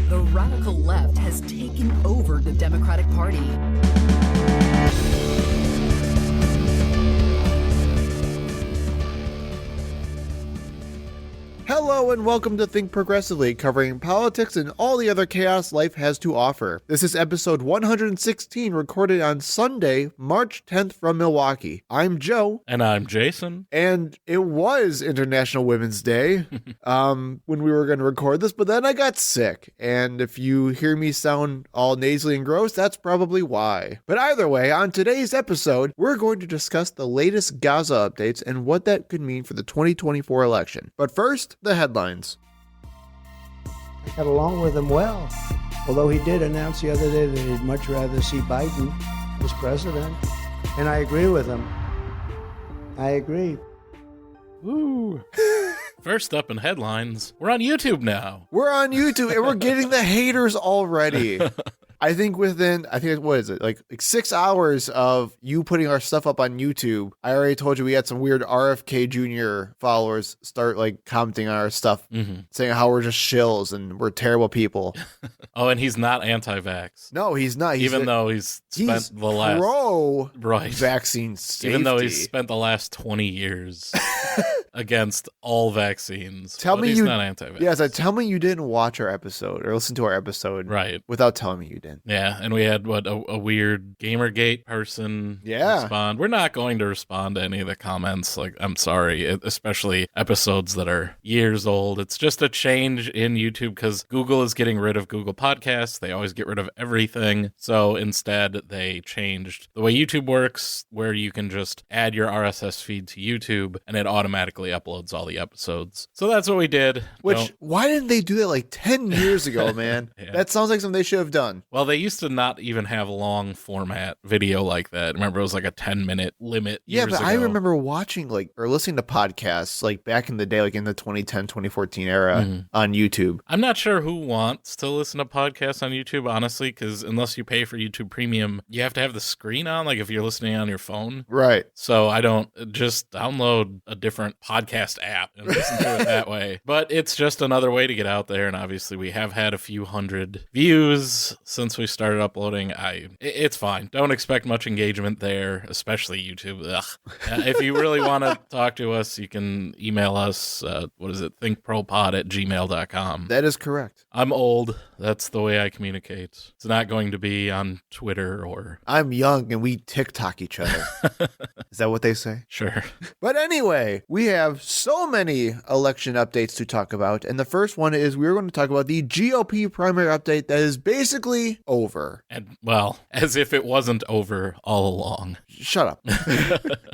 The radical left has taken over the Democratic Party. Hello and welcome to Think Progressively, covering politics and all the other chaos life has to offer. This is episode 116, recorded on Sunday, March 10th from Milwaukee. I'm Joe. And I'm Jason. And it was International Women's Day when we were going to record this, but then I got sick. And if you hear me sound all nasally and gross, that's probably why. But either way, on today's episode, we're going to discuss the latest Gaza updates and what that could mean for the 2024 election. But first, the headlines. I got along with him well, although he did announce the other day that he'd much rather see Biden as president, and I agree with him. I agree. Woo. First up in headlines, we're on YouTube now. We're on YouTube, and we're getting the haters already. I think what is it, like 6 hours of you putting our stuff up on YouTube, I already told you we had some weird RFK Jr. followers start like commenting on our stuff, saying how we're just shills and we're terrible people. Oh, and he's not anti-vax. No, he's not. Even though he's spent the last vaccine safety. Even though he's spent the last 20 years against all vaccines. He's not anti-vax. Yes, tell me you didn't watch our episode or listen to our episode, right? Without telling me you didn't. Yeah, and we had a weird Gamergate person respond. We're not going to respond to any of the comments. Like, I'm sorry, especially episodes that are years old. It's just a change in YouTube because Google is getting rid of Google Podcasts. They always get rid of everything. So instead, they changed the way YouTube works, where you can just add your RSS feed to YouTube and it automatically uploads all the episodes. So that's what we did. Why didn't they do that like 10 years ago, man? Yeah. That sounds like something they should have done. Well, they used to not even have long format video like that. Remember, it was like a 10-minute limit. Yeah, but ago. I remember watching or listening to podcasts like back in the day, like in the 2010, 2014 era on YouTube. I'm not sure who wants to listen to podcasts on YouTube, honestly, because unless you pay for YouTube Premium, you have to have the screen on, like if you're listening on your phone. Right. So I don't just download a different podcast app and listen to it that way. But it's just another way to get out there. And obviously, we have had a few hundred views since we started uploading. It's fine. Don't expect much engagement there, especially YouTube. If you really want to talk to us, you can email us. thinkpropod@gmail.com. That is correct. I'm old. That's the way I communicate. It's not going to be on Twitter or... I'm young and we TikTok each other. Is that what they say? Sure. But anyway, we have so many election updates to talk about. And the first one is we're going to talk about the GOP primary update that is basically over. And, well, as if it wasn't over all along. Shut up.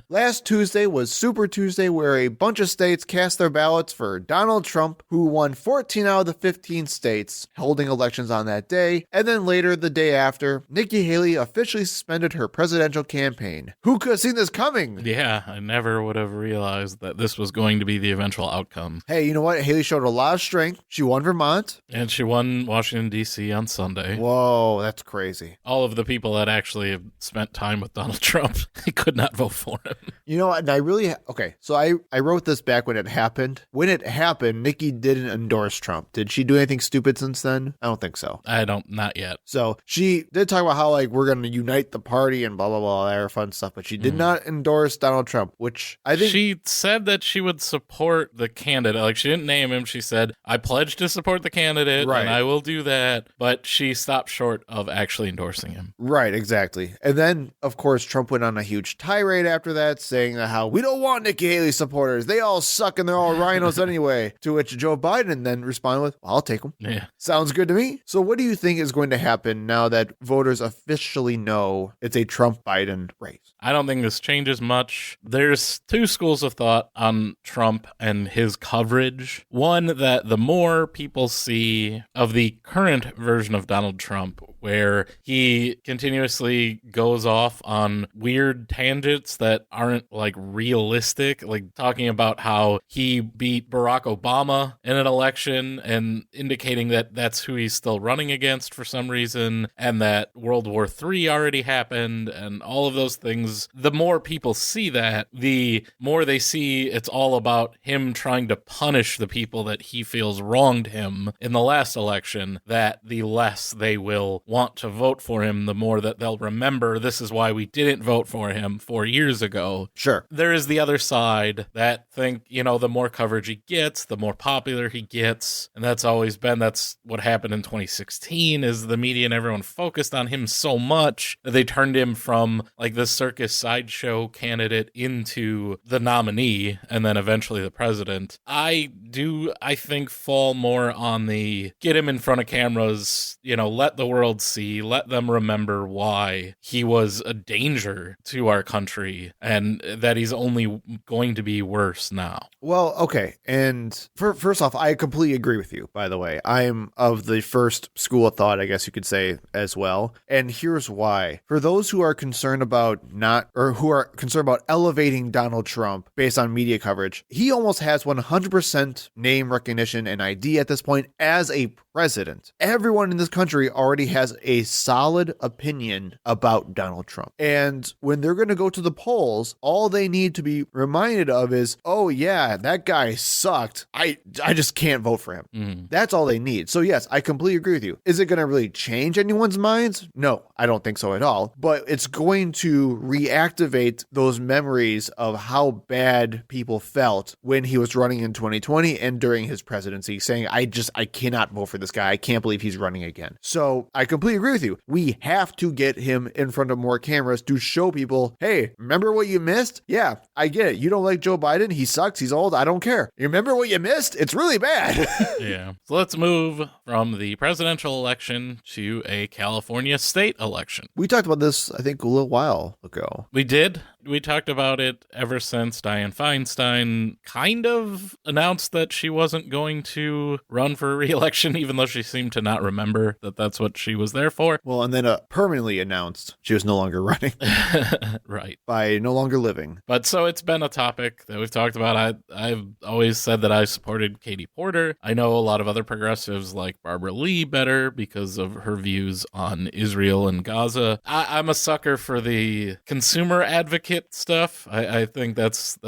Last Tuesday was Super Tuesday, where a bunch of states cast their ballots for Donald Trump, who won 14 out of the 15 states holding elections on that day. And then later, the day after, Nikki Haley officially suspended her presidential campaign. Who could have seen this coming? Yeah, I never would have realized that this was going to be the eventual outcome. Hey, you know what? Haley showed a lot of strength. She won Vermont. And she won Washington, D.C. on Sunday. Whoa, that's crazy. All of the people that actually have spent time with Donald Trump could not vote for him. You know, and I wrote this back when it happened. When it happened, Nikki didn't endorse Trump. Did she do anything stupid since then? I don't think so. Not yet. So she did talk about how we're going to unite the party and blah, blah, blah, that fun stuff, but she did not endorse Donald Trump, which I think... She said that she would support the candidate. Like, she didn't name him. She said, I pledge to support the candidate, and I will do that. But she stopped short of actually endorsing him. Right, exactly. And then, of course, Trump went on a huge tirade after that, saying how we don't want Nikki Haley supporters. They all suck and they're all rhinos anyway. To which Joe Biden then responded with, well, I'll take them. Yeah. Sounds good to me. So what do you think is going to happen now that voters officially know it's a Trump-Biden race? I don't think this changes much. There's two schools of thought on Trump and his coverage. One, that the more people see of the current version of Donald Trump, where he continuously goes off on weird tangents that aren't realistic, like talking about how he beat Barack Obama in an election and indicating that that's who he's still running against for some reason, and that World War III already happened, and all of those things. The more people see that, the more they see it's all about him trying to punish the people that he feels wronged him in the last election, that the less they will want to vote for him, the more that they'll remember this is why we didn't vote for him 4 years ago. Sure. There is the other side that think, the more coverage he gets, the more popular he gets. And that's what happened in 2016 is the media and everyone focused on him so much that they turned him from like the circus sideshow candidate into the nominee and then eventually the president. I think, fall more on the get him in front of cameras, let the world see, let them remember why he was a danger to our country and that he's only going to be worse now. Well, okay. And first off, I completely agree with you, by the way. I'm of the first school of thought, I guess you could say, as well. And here's why. For those who are concerned about elevating Donald Trump based on media coverage, he almost has 100% name recognition and ID at this point as a president. Everyone in this country already has a solid opinion about Donald Trump. And when they're going to go to the polls, all they need to be reminded of is, oh yeah, that guy sucked. I just can't vote for him. That's all they need. So yes, I completely agree with you. Is it going to really change anyone's minds? No, I don't think so at all. But it's going to reactivate those memories of how bad people felt when he was running in 2020 and during his presidency, saying, I cannot vote for this guy. I can't believe he's running again. So I completely agree with you. We have to get him in front of more cameras to show people, hey, remember what you missed? Yeah, I get it. You don't like Joe Biden. He sucks. He's old. I don't care. You remember what you missed? It's really bad. Yeah. So let's move from the presidential election to a California state election. We talked about this, I think, a little while ago. We did. We talked about it ever since Dianne Feinstein kind of announced that she wasn't going to run for re-election, even though she seemed to not remember that that's what she was there for. Well, and then permanently announced she was no longer running. Right. By no longer living. But so it's been a topic that we've talked about. I've always said that I supported Katie Porter. I know a lot of other progressives like Barbara Lee better because of her views on Israel and Gaza. I'm a sucker for the consumer advocate stuff. I think that's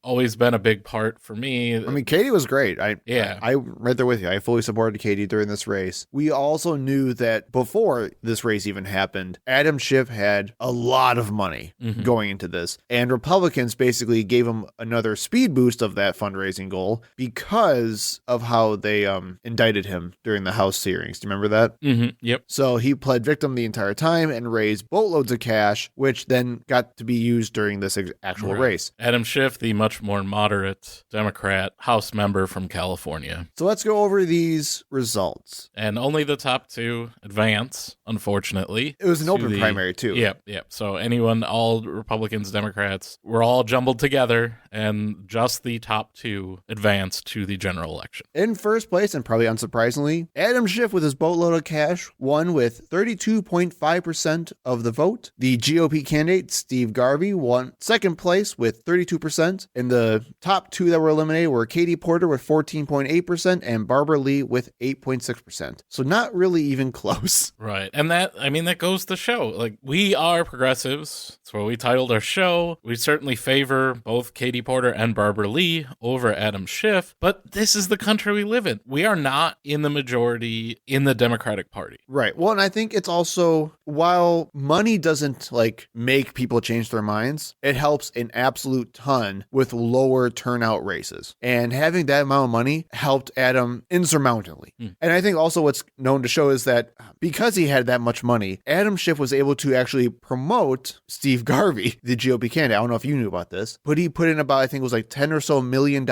always been a big part for me. I mean, Katie was great. I'm right there with you. I fully supported Katie during this race. We also knew that before this race even happened, Adam Schiff had a lot of money going into this, and Republicans basically gave him another speed boost of that fundraising goal because of how they indicted him during the House hearings. Do you remember that? Yep. So he pled victim the entire time and raised boatloads of cash, which then got to be used during this actual race. Adam Schiff, the much more moderate Democrat House member from California. So let's go over these results. And only the top two advance, unfortunately. It was an open primary, too. Yep. So all Republicans, Democrats, were all jumbled together, and just the top two advanced to the general election. In first place, and probably unsurprisingly, Adam Schiff with his boatload of cash won with 32.5% of the vote. The GOP candidate, Steve Garvey, won second place with 32%. And the top two that were eliminated were Katie Porter with 14.8% and Barbara Lee with 8.6%. So not really even close. Right. And that goes to show, like, we are progressives. That's what we titled our show. We certainly favor both Katie Porter and Barbara Lee over Adam Schiff, but this is the country we live in. We are not in the majority in the Democratic Party. Right. Well, and I think it's also, while money doesn't make people change their minds, it helps an absolute ton with lower turnout races. And having that amount of money helped Adam insurmountably. And I think also what's known to show is that because he had that much money, Adam Schiff was able to actually promote Steve Garvey, the GOP candidate. I don't know if you knew about this, but he put in about, I think it was like $10 or so million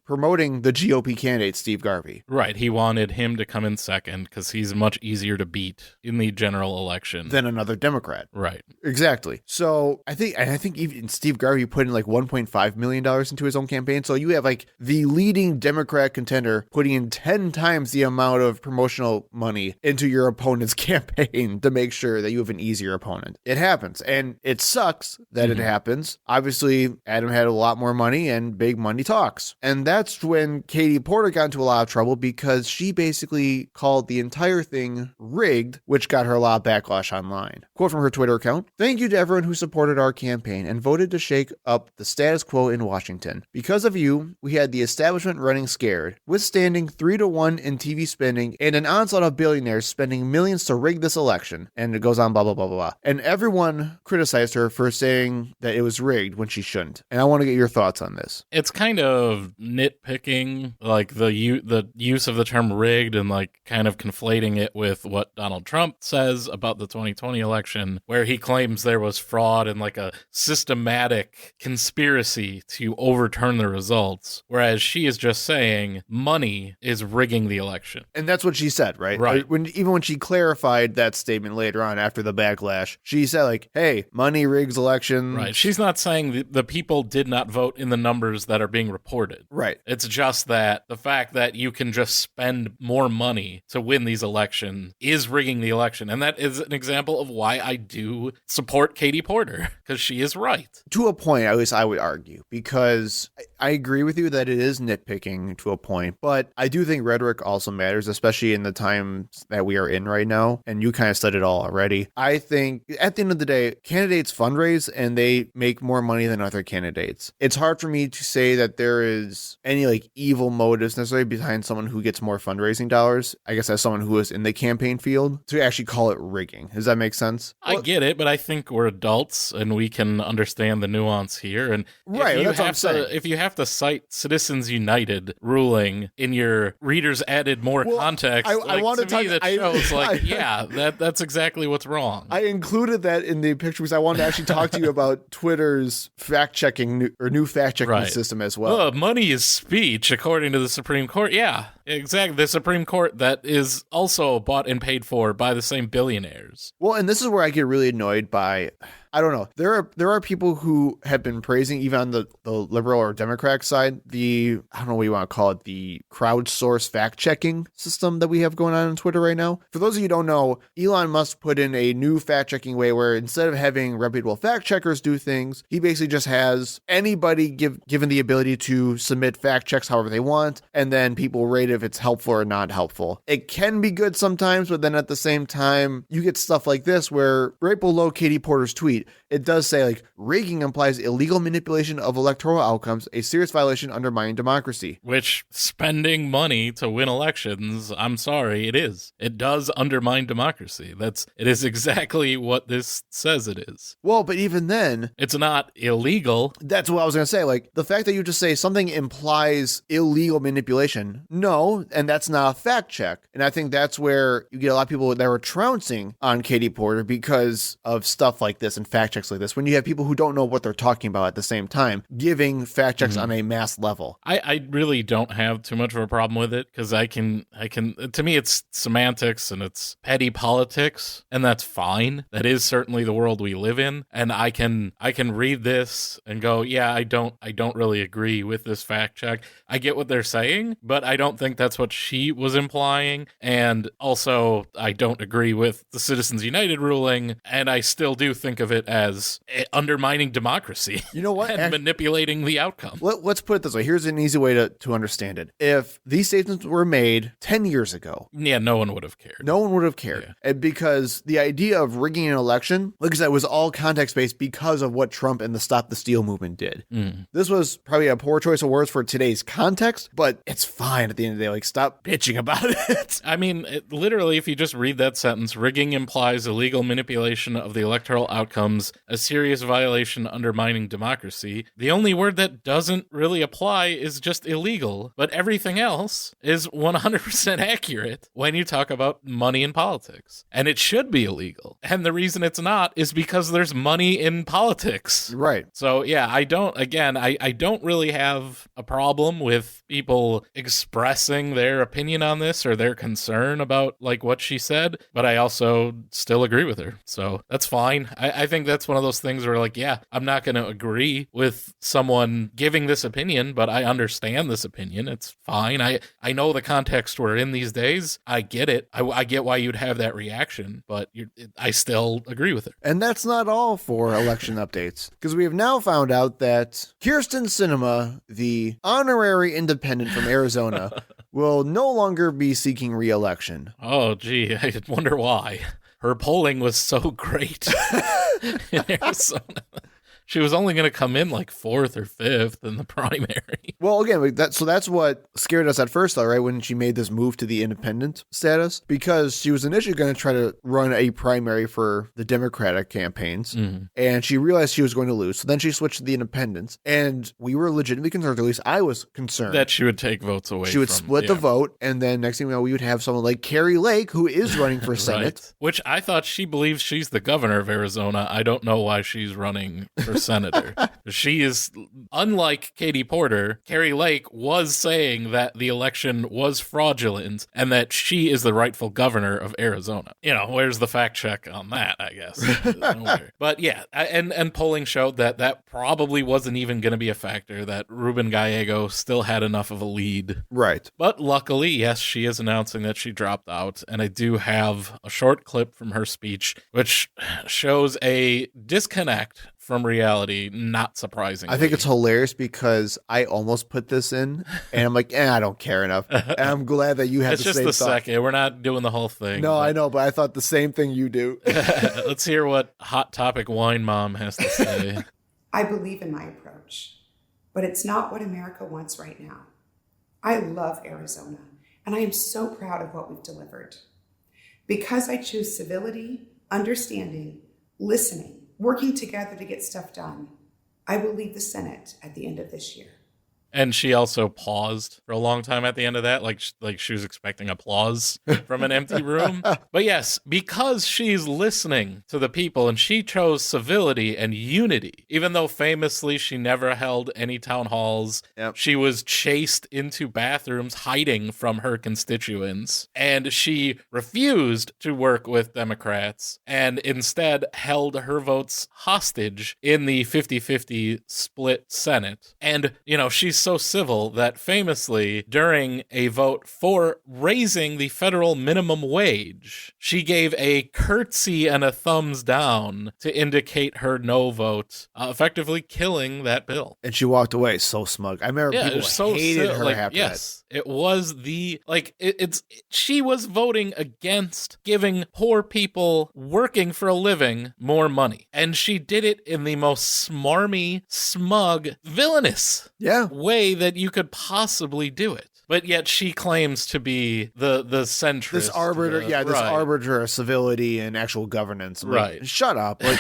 promoting the GOP candidate, Steve Garvey. Right. He wanted him to come in second because he's much easier to beat in the general election than another Democrat. Right. Exactly. So I think even Steve Garvey put in like $1.5 million into his own campaign. So you have like the leading Democrat contender putting in 10 times the amount of promotional money into your opponent's campaign to make sure that you have an easier opponent. It happens. And it sucks that it happens. Obviously, Adam had a lot more money and big money talks. And that's when Katie Porter got into a lot of trouble because she basically called the entire thing rigged, which got her a lot of backlash online. Quote from her Twitter account, "Thank you to everyone who supported our campaign and voted to shake up the status quo in Washington. Because of you, we had the establishment running scared, withstanding 3-1 in TV spending and an onslaught of billionaires spending millions to rig this election." And it goes on, blah, blah, blah, blah, blah. And everyone criticized her for saying that it was rigged when she shouldn't. And I want to get your thoughts on this. It's kind of nitpicking, like the use of the term rigged and like kind of conflating it with what Donald Trump says about the 2020 election, where he claims there was fraud and like a systematic conspiracy to overturn the results, whereas she is just saying money is rigging the election. And that's what she said, right? Right. Even when she clarified that statement later on after the backlash, she said like, hey, money rigs elections. Right. She's not saying the people did not vote in the numbers that are being reported. Right. It's just that the fact that you can just spend more money to win these elections is rigging the election. And that is an example of why I do support Katie Porter, because she is right. To a point, at least I would argue, because I agree with you that it is nitpicking to a point, but I do think rhetoric also matters, especially in the times that we are in right now. And you kind of said it all already. I think at the end of the day, candidates fundraise and they make more money than other candidates. It's hard for me to say that there is any like evil motives necessarily behind someone who gets more fundraising dollars. I guess as someone who is in the campaign field, to actually call it rigging. Does that make sense? I get it, but I think we're adults and we can understand the nuance here. And right, that's what I'm saying. If you have to cite Citizens United ruling in your readers added more context, I want to me that shows like, that's exactly what's wrong. I included that in the picture because I wanted to actually talk to you about Twitter's fact-checking or new fact-checking system as well. Money is speech, according to the Supreme Court. Yeah, exactly. The Supreme Court that is also bought and paid for by the same billionaires. Well, and this is where I get really annoyed by, I don't know. There are people who have been praising, even on the liberal or Democratic side, I don't know what you want to call it, the crowdsourced fact-checking system that we have going on Twitter right now. For those of you who don't know, Elon Musk put in a new fact-checking way where instead of having reputable fact-checkers do things, he basically just has anybody given the ability to submit fact-checks however they want, and then people rate if it's helpful or not helpful. It can be good sometimes, but then at the same time, you get stuff like this where right below Katie Porter's tweet, it does say like rigging implies illegal manipulation of electoral outcomes, a serious violation undermining democracy. Which spending money to win elections, I'm sorry, it is. It does undermine democracy. It is exactly what this says it is. Well, but even then, it's not illegal. That's what I was going to say. Like the fact that you just say something implies illegal manipulation. No, and that's not a fact check. And I think that's where you get a lot of people that were trouncing on Katie Porter because of stuff like this and fact checks like this, when you have people who don't know what they're talking about at the same time giving fact checks on a mass level. I really don't have too much of a problem with it because I can to me it's semantics and it's petty politics, and that's fine. That is certainly the world we live in, and I can read this and go, yeah, I don't really agree with this fact check. I get what they're saying, but I don't think that's what she was implying, and also I don't agree with the Citizens United ruling, and I still do think of it as undermining democracy. You know what? And manipulating the outcome. Let's put it this way. Here's an easy way to understand it. If these statements were made 10 years ago, no one would have cared. No one would have cared. Yeah. And because the idea of rigging an election, like I said, was all context-based because of what Trump and the Stop the Steal movement did. This was probably a poor choice of words for today's context, but it's fine at the end of the day. Like, stop bitching about it. I mean, literally, if you just read that sentence, rigging implies illegal manipulation of the electoral outcomes, a serious violation undermining democracy. The only word that doesn't really apply is just illegal, but everything else is 100% accurate when you talk about money in politics. And it should be illegal. And the reason it's not is because there's money in politics. Right. So yeah, I don't really have a problem with people expressing their opinion on this or their concern about like what she said, but I also still agree with her. So that's fine. I think think that's one of those things where, like, yeah, I'm not going to agree with someone giving this opinion, but I understand this opinion. It's fine. I know the context we're in these days. I get it. I get why you'd have that reaction, but I still agree with it. And that's not all for election updates, because we have now found out that Kyrsten Sinema, the honorary independent from Arizona, will no longer be seeking re-election. Oh, gee, I wonder why. Her polling was so great in Arizona. She was only going to come in like 4th or 5th in the primary. Well, again, that's what scared us at first, though, right? When she made this move to the independent status, because she was initially going to try to run a primary for the Democratic campaigns, and she realized she was going to lose. So then she switched to the independents, and we were legitimately concerned, at least I was concerned, that she would take votes away. She would split the vote, and then next thing we know, we would have someone like Carrie Lake, who is running for Senate. Right. Which I thought she believes she's the governor of Arizona. I don't know why she's running for senator. She is, unlike Katie Porter, Carrie Lake was saying that the election was fraudulent and that she is the rightful governor of Arizona. You know, where's the fact check on that, I guess. But yeah, and polling showed that probably wasn't even going to be a factor, that Ruben Gallego still had enough of a lead. Right. But luckily, yes, she is announcing that she dropped out, and I do have a short clip from her speech, which shows a disconnect from reality, not surprisingly. I think it's hilarious because I almost put this in, and I'm like, I don't care enough. And I'm glad that you have it's the just same the thought. second. We're not doing the whole thing. No, I know, but I thought the same thing you do. Let's hear what Hot Topic Wine Mom has to say. I believe in my approach, but it's not what America wants right now. I love Arizona, and I am so proud of what we've delivered. Because I choose civility, understanding, listening, working together to get stuff done, I will leave the Senate at the end of this year. And she also paused for a long time at the end of that, like she was expecting applause from an empty room. But yes, because she's listening to the people, and she chose civility and unity, even though famously she never held any town halls. Yep. She was chased into bathrooms hiding from her constituents, and she refused to work with Democrats and instead held her votes hostage in the 50-50 split Senate. And, you know, she's so civil that famously during a vote for raising the federal minimum wage, she gave a curtsy and a thumbs down to indicate her no vote, effectively killing that bill. And she walked away so smug. I remember people hated her after yes, that. It was she was voting against giving poor people working for a living more money. And she did it in the most smarmy, smug, villainous way that you could possibly do it. But yet she claims to be the centrist. This arbiter, this arbiter of civility and actual governance. Right. Like, shut up. Like,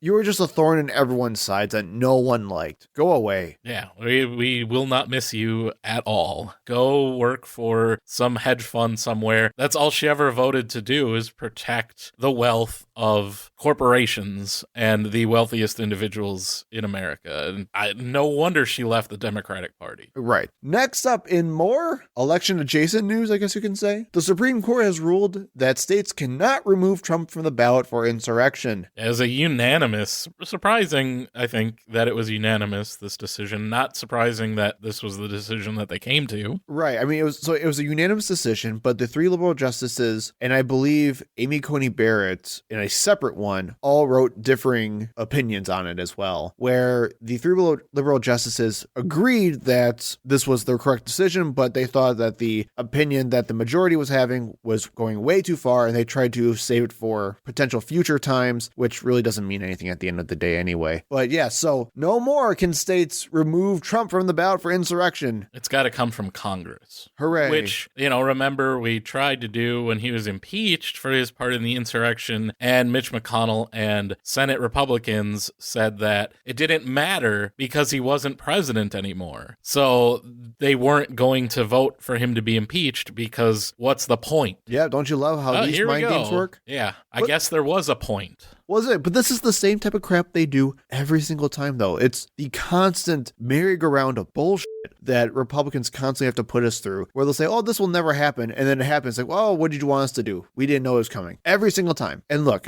you were just a thorn in everyone's sides that no one liked. Go away. Yeah, we will not miss you at all. Go work for some hedge fund somewhere. That's all she ever voted to do, is protect the wealth of corporations and the wealthiest individuals in America. And no wonder she left the Democratic Party. Right. Next up, in more election-adjacent news, I guess you can say, the Supreme Court has ruled that states cannot remove Trump from the ballot for insurrection. As a unanimous, surprising, I think, that it was unanimous, this decision. Not surprising that this was the decision that they came to. Right. I mean, it was a unanimous decision, but the 3 liberal justices, and I believe Amy Coney Barrett, in a separate one, all wrote differing opinions on it as well, where the 3 liberal justices agreed that this was the correct decision, but they thought that the opinion that the majority was having was going way too far, and they tried to save it for potential future times, which really doesn't mean anything at the end of the day anyway. But yeah, so no more can states remove Trump from the ballot for insurrection. It's got to come from Congress. Hooray. Which, remember we tried to do when he was impeached for his part in the insurrection, and Mitch McConnell and Senate Republicans said that it didn't matter because he wasn't president anymore. So they weren't going to vote for him to be impeached because what's the point? Yeah, don't you love how these mind games work? Yeah, I guess there was a point. Was it? But this is the same type of crap they do every single time, though. It's the constant merry-go-round of bullshit that Republicans constantly have to put us through, where they'll say, oh, this will never happen. And then it happens. Like, oh, what did you want us to do? We didn't know it was coming. Every single time. And look,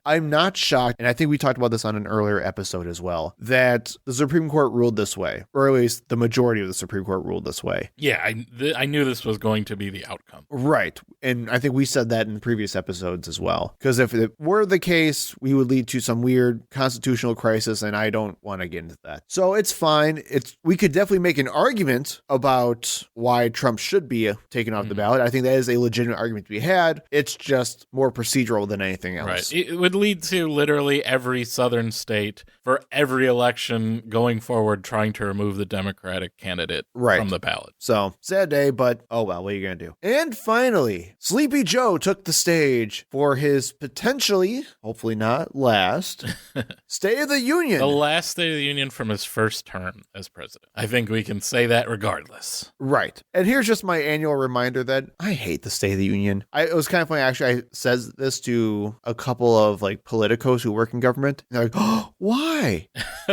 I'm not shocked, and I think we talked about this on an earlier episode as well, that the Supreme Court ruled this way, or at least the majority of the Supreme Court ruled this way. Yeah, I knew this was going to be the outcome. Right. And I think we said that in previous episodes as well. Because if it were the case, we would lead to some weird constitutional crisis, and I don't want to get into that. So it's fine. We could definitely make an argument about why Trump should be taken off the ballot. I think that is a legitimate argument to be had. It's just more procedural than anything else. Right. It would lead to literally every southern state for every election going forward trying to remove the Democratic candidate from the ballot. So, sad day, but oh well, what are you going to do? And finally, Sleepy Joe took the stage for his potentially, hopefully not last, State of the Union. The last State of the Union from his first term as president. I think we can say that regardless. Right. And here's just my annual reminder that I hate the State of the Union. It was kind of funny, actually. I said this to a couple of politicos who work in government. And they're like, oh, why?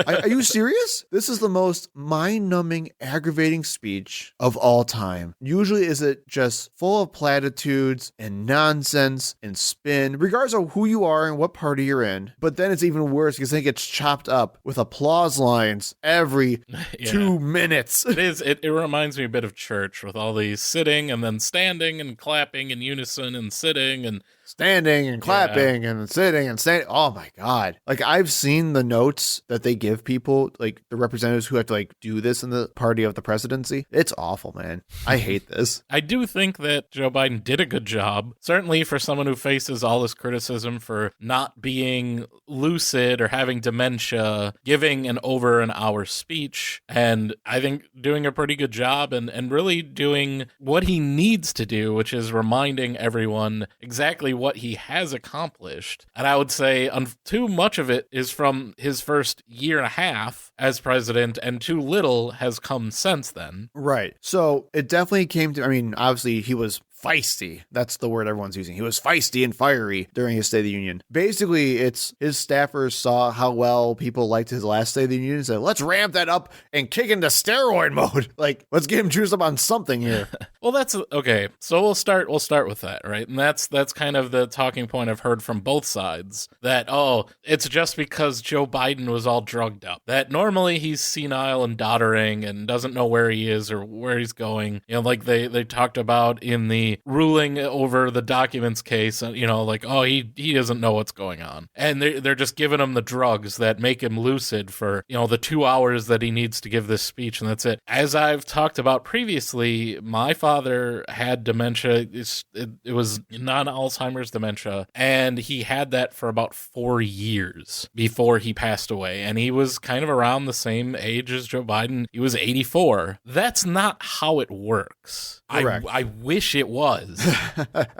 Are you serious? This is the most mind-numbing, aggravating speech of all time. Usually is it just full of platitudes and nonsense and spin, regardless of who you are and what party you're in. But then it's even worse because it gets chopped up with applause lines every 2 minutes. It is. It reminds me a bit of church with all these sitting and then standing and clapping in unison and sitting and standing and clapping and sitting and standing. Oh my God. I've seen the notes that they give people, the representatives who have to do this in the party of the presidency. It's awful, man. I hate this. I do think that Joe Biden did a good job, certainly for someone who faces all this criticism for not being lucid or having dementia, giving an over an hour speech. And I think doing a pretty good job and really doing what he needs to do, which is reminding everyone exactly what he has accomplished. And I would say too much of it is from his first year and a half as president, and too little has come since then. Right. So it definitely came to, obviously he was feisty. That's the word everyone's using. He was feisty and fiery during his State of the Union. Basically, it's his staffers saw how well people liked his last State of the Union and said, let's ramp that up and kick into steroid mode. Let's get him juiced up on something here. Well, that's okay. So we'll start with that, right? And that's kind of the talking point I've heard from both sides, that, it's just because Joe Biden was all drugged up, that normally he's senile and doddering and doesn't know where he is or where he's going. They talked about in the ruling over the documents case, he doesn't know what's going on. And they're just giving him the drugs that make him lucid for, the 2 hours that he needs to give this speech, and that's it. As I've talked about previously, my father had dementia. It was non-Alzheimer's dementia, and he had that for about 4 years before he passed away. And he was kind of around the same age as Joe Biden. He was 84. That's not how it works. I wish it was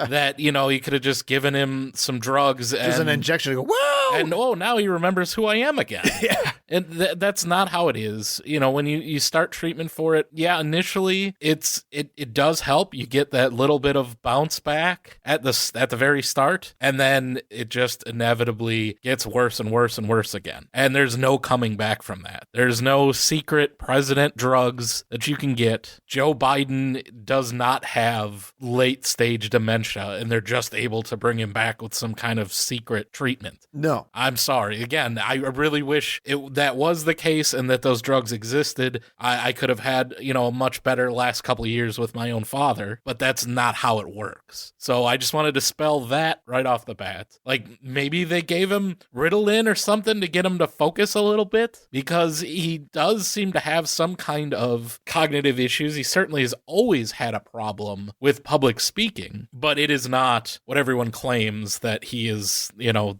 that, he could have just given him some drugs. Just an injection to go, whoa! And now he remembers who I am again. Yeah. And that's not how it is. When you start treatment for it, initially it does help. You get that little bit of bounce back at the very start, and then it just inevitably gets worse and worse and worse again. And there's no coming back from that. There's no secret president drugs that you can get. Joe Biden does not have late stage dementia, and they're just able to bring him back with some kind of secret treatment. No. I'm sorry. Again, I really wish that was the case and that those drugs existed. I could have had, a much better last couple of years with my own father, but that's not how it works. So I just wanted to spell that right off the bat. Maybe they gave him Ritalin or something to get him to focus a little bit, because he does seem to have some kind of cognitive issues. He certainly has always had a problem with public speaking, but it is not what everyone claims that he is,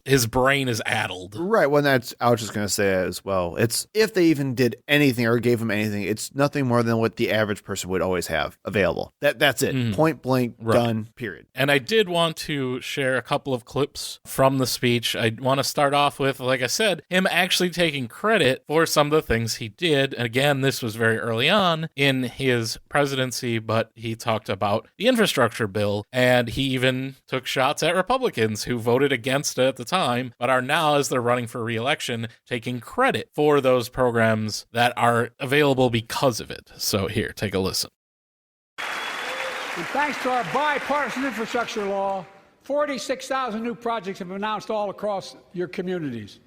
his brain is addled. Right. Well, I was just going to say as well. It's, if they even did anything or gave him anything, it's nothing more than what the average person would always have available. That's it. Point blank, done, period. And I did want to share a couple of clips from the speech. I want to start off with, like I said, him actually taking credit for some of the things he did. Again, this was very early on in his presidency, but he talked about the infrastructure infrastructure bill, and he even took shots at Republicans who voted against it at the time, but are now, as they're running for re-election, taking credit for those programs that are available because of it. So here, take a listen. And thanks to our bipartisan infrastructure law, 46,000 new projects have been announced all across your communities.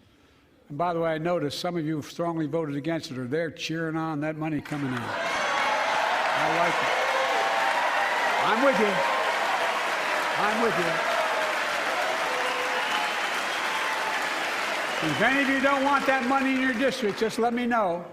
And by the way, I noticed some of you have strongly voted against it, or they're cheering on that money coming in. I like it. I'm with you. I'm with you. If any of you don't want that money in your district, just let me know.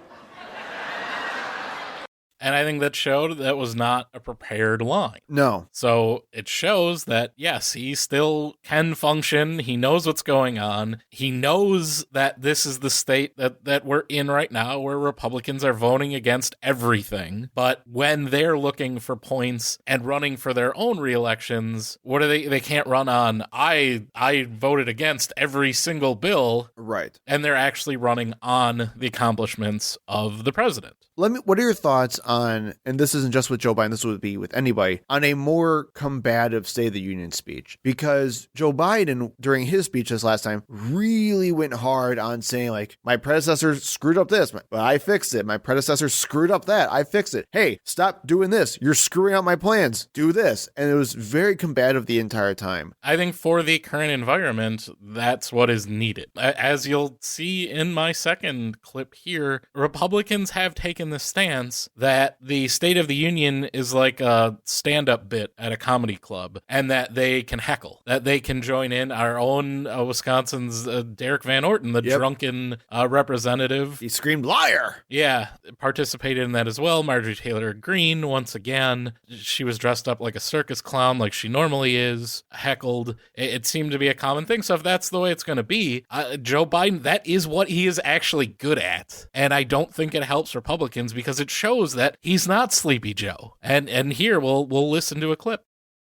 And I think that showed that was not a prepared line. No. So it shows that, yes, he still can function. He knows what's going on. He knows that this is the state that we're in right now, where Republicans are voting against everything. But when they're looking for points and running for their own re-elections, what are they can't run on, I voted against every single bill. Right. And they're actually running on the accomplishments of the president. What are your thoughts on, and this isn't just with Joe Biden, this would be with anybody, on a more combative State of the Union speech? Because Joe Biden, during his speech this last time, really went hard on saying, like, my predecessor screwed up this, but I fixed it. My predecessor screwed up that. I fixed it. Hey, stop doing this. You're screwing up my plans. Do this. And it was very combative the entire time. I think for the current environment, that's what is needed. As you'll see in my second clip here, Republicans have taken the stance that the State of the Union is like a stand-up bit at a comedy club, and that they can heckle, that they can join in. Our own Wisconsin's Derek Van Orton, the drunken representative. He screamed, liar! Yeah, participated in that as well. Marjorie Taylor Greene, once again, she was dressed up like a circus clown like she normally is, heckled. It seemed to be a common thing. So if that's the way it's going to be, Joe Biden, that is what he is actually good at. And I don't think it helps Republicans, because it shows that he's not Sleepy Joe. And here we'll listen to a clip.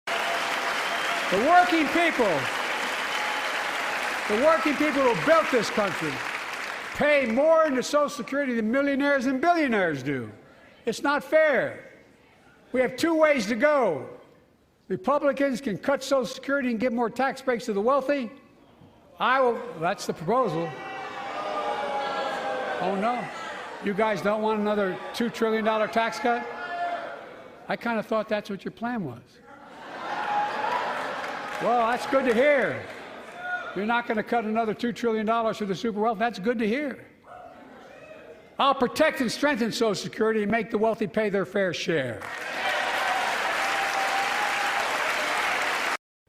The working people who built this country pay more into Social Security than millionaires and billionaires do. It's not fair. We have two ways to go. Republicans can cut Social Security and give more tax breaks to the wealthy. That's the proposal. Oh no. You guys don't want another $2 trillion tax cut? I kind of thought that's what your plan was. Well, that's good to hear. You're not going to cut another $2 trillion for the super wealthy. That's good to hear. I'll protect and strengthen Social Security and make the wealthy pay their fair share.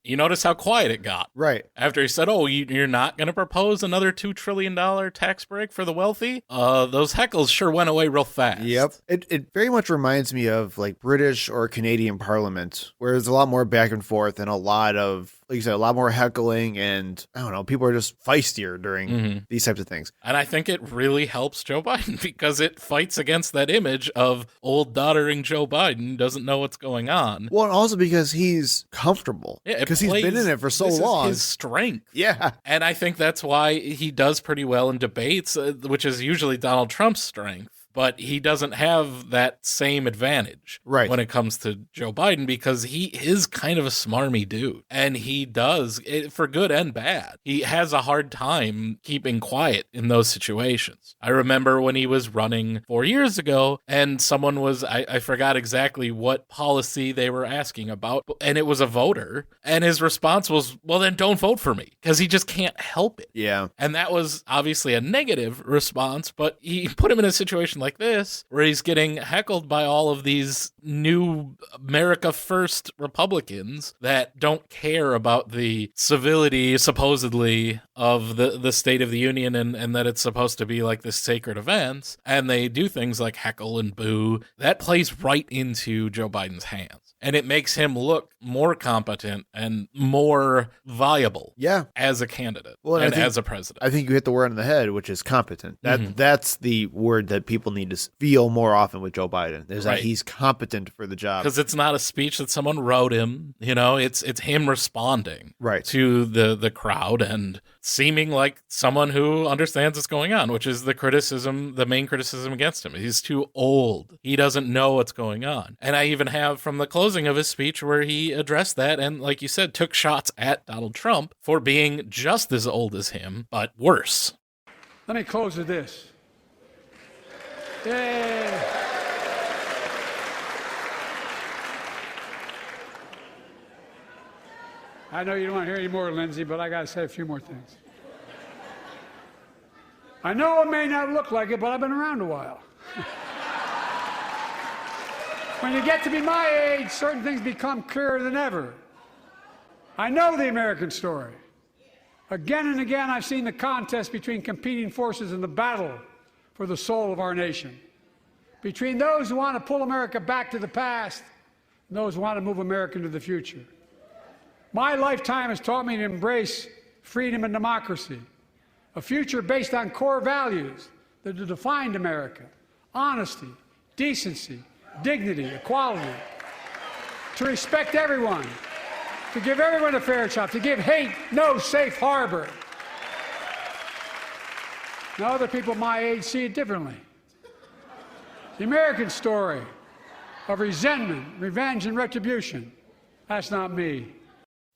You notice how quiet it got. Right. After he said, oh, you're not going to propose another $2 trillion tax break for the wealthy? Those heckles sure went away real fast. Yep. It very much reminds me of like British or Canadian Parliament, where there's a lot more back and forth and a lot of, like you said, a lot more heckling, and I don't know, people are just feistier during these types of things. And I think it really helps Joe Biden, because it fights against that image of old doddering Joe Biden doesn't know what's going on. Well, and also because he's comfortable. Yeah, because he's been in it for so long. Is his strength. Yeah. And I think that's why he does pretty well in debates, which is usually Donald Trump's strength. But he doesn't have that same advantage when it comes to Joe Biden, because he is kind of a smarmy dude. And he does, for good and bad, he has a hard time keeping quiet in those situations. I remember when he was running 4 years ago, and someone was, I forgot exactly what policy they were asking about, and it was a voter. And his response was, well, then don't vote for me, because he just can't help it. Yeah. And that was obviously a negative response, but he put him in a situation like this, where he's getting heckled by all of these new America First Republicans that don't care about the civility, supposedly, of the State of the Union, and that it's supposed to be like this sacred event, and they do things like heckle and boo. That plays right into Joe Biden's hands. And it makes him look more competent and more viable as a candidate and as a president. I think you hit the word on the head, which is competent. That's the word that people need to feel more often with Joe Biden, is that he's competent for the job. Because it's not a speech that someone wrote him. You know, it's him responding to the crowd and seeming like someone who understands what's going on, which is the main criticism against him. He's too old. He doesn't know what's going on. And I even have from the closing of his speech where he addressed that and, like you said, took shots at Donald Trump for being just as old as him, but worse. Let me close with this. Yay! I know you don't want to hear any more, Lindsay, but I got to say a few more things. I know it may not look like it, but I've been around a while. When you get to be my age, certain things become clearer than ever. I know the American story. Again and again, I've seen the contest between competing forces in the battle for the soul of our nation, between those who want to pull America back to the past and those who want to move America into the future. My lifetime has taught me to embrace freedom and democracy, a future based on core values that have defined America: honesty, decency, dignity, equality, to respect everyone, to give everyone a fair shot, to give hate no safe harbor. Now, other people my age see it differently. The American story of resentment, revenge, and retribution, that's not me.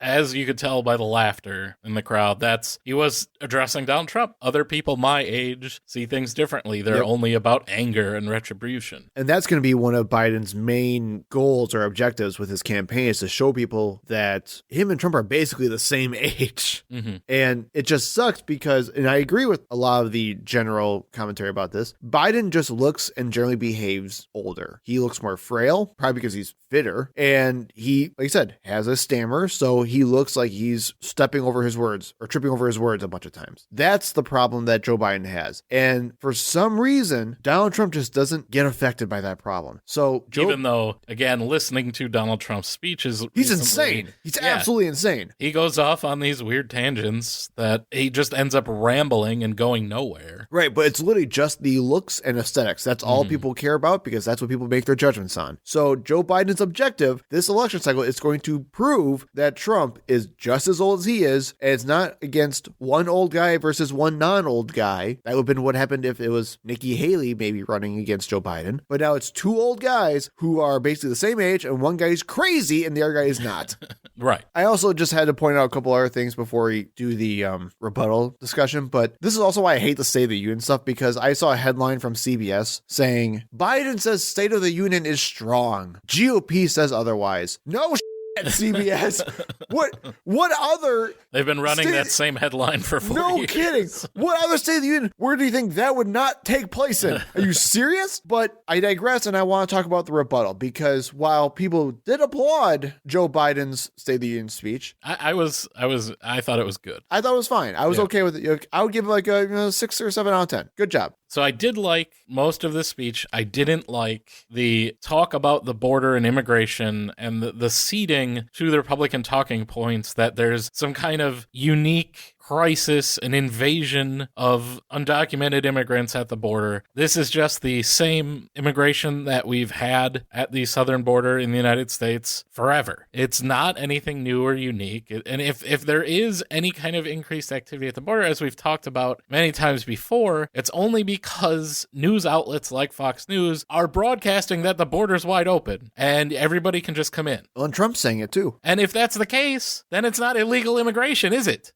As you could tell by the laughter in the crowd, he was addressing Donald Trump. Other people my age see things differently. They're only about anger and retribution. And that's going to be one of Biden's main goals or objectives with his campaign, is to show people that him and Trump are basically the same age. Mm-hmm. And it just sucks because, and I agree with a lot of the general commentary about this, Biden just looks and generally behaves older. He looks more frail, probably because he's fitter. And he, like I said, has a stammer. So he looks like he's stepping over his words or tripping over his words a bunch of times. That's the problem that Joe Biden has. And for some reason, Donald Trump just doesn't get affected by that problem. So even though, again, listening to Donald Trump's speeches, he's insane. He's absolutely insane. He goes off on these weird tangents that he just ends up rambling and going nowhere. Right. But it's literally just the looks and aesthetics. That's all people care about because that's what people make their judgments on. So Joe Biden's objective this election cycle is going to prove that Trump is just as old as he is, and it's not against one old guy versus one non-old guy. That would have been what happened if it was Nikki Haley maybe running against Joe Biden. But now it's two old guys who are basically the same age, and one guy's crazy and the other guy is not. Right. I also just had to point out a couple other things before we do the rebuttal discussion, but this is also why I hate the State of the Union stuff, because I saw a headline from CBS saying, Biden says State of the Union is strong. GOP says otherwise. No CBS. What other... They've been running that same headline for 4 years. No kidding. What other State of the Union, where do you think that would not take place in? Are you serious? But I digress, and I want to talk about the rebuttal, because while people did applaud Joe Biden's State of the Union speech, I thought it was good. I thought it was fine. I was okay with it. I would give it like a 6 or 7 out of 10. Good job. So I did like most of this speech. I didn't like the talk about the border and immigration and the ceding to the Republican talking points that there's some kind of unique crisis, an invasion of undocumented immigrants at the border. This is just the same immigration that we've had at the southern border in the United States forever. It's not anything new or unique. And if there is any kind of increased activity at the border, as we've talked about many times before, it's only because news outlets like Fox News are broadcasting that the border's wide open and everybody can just come in. Well, and Trump's saying it too. And if that's the case, then it's not illegal immigration, is it?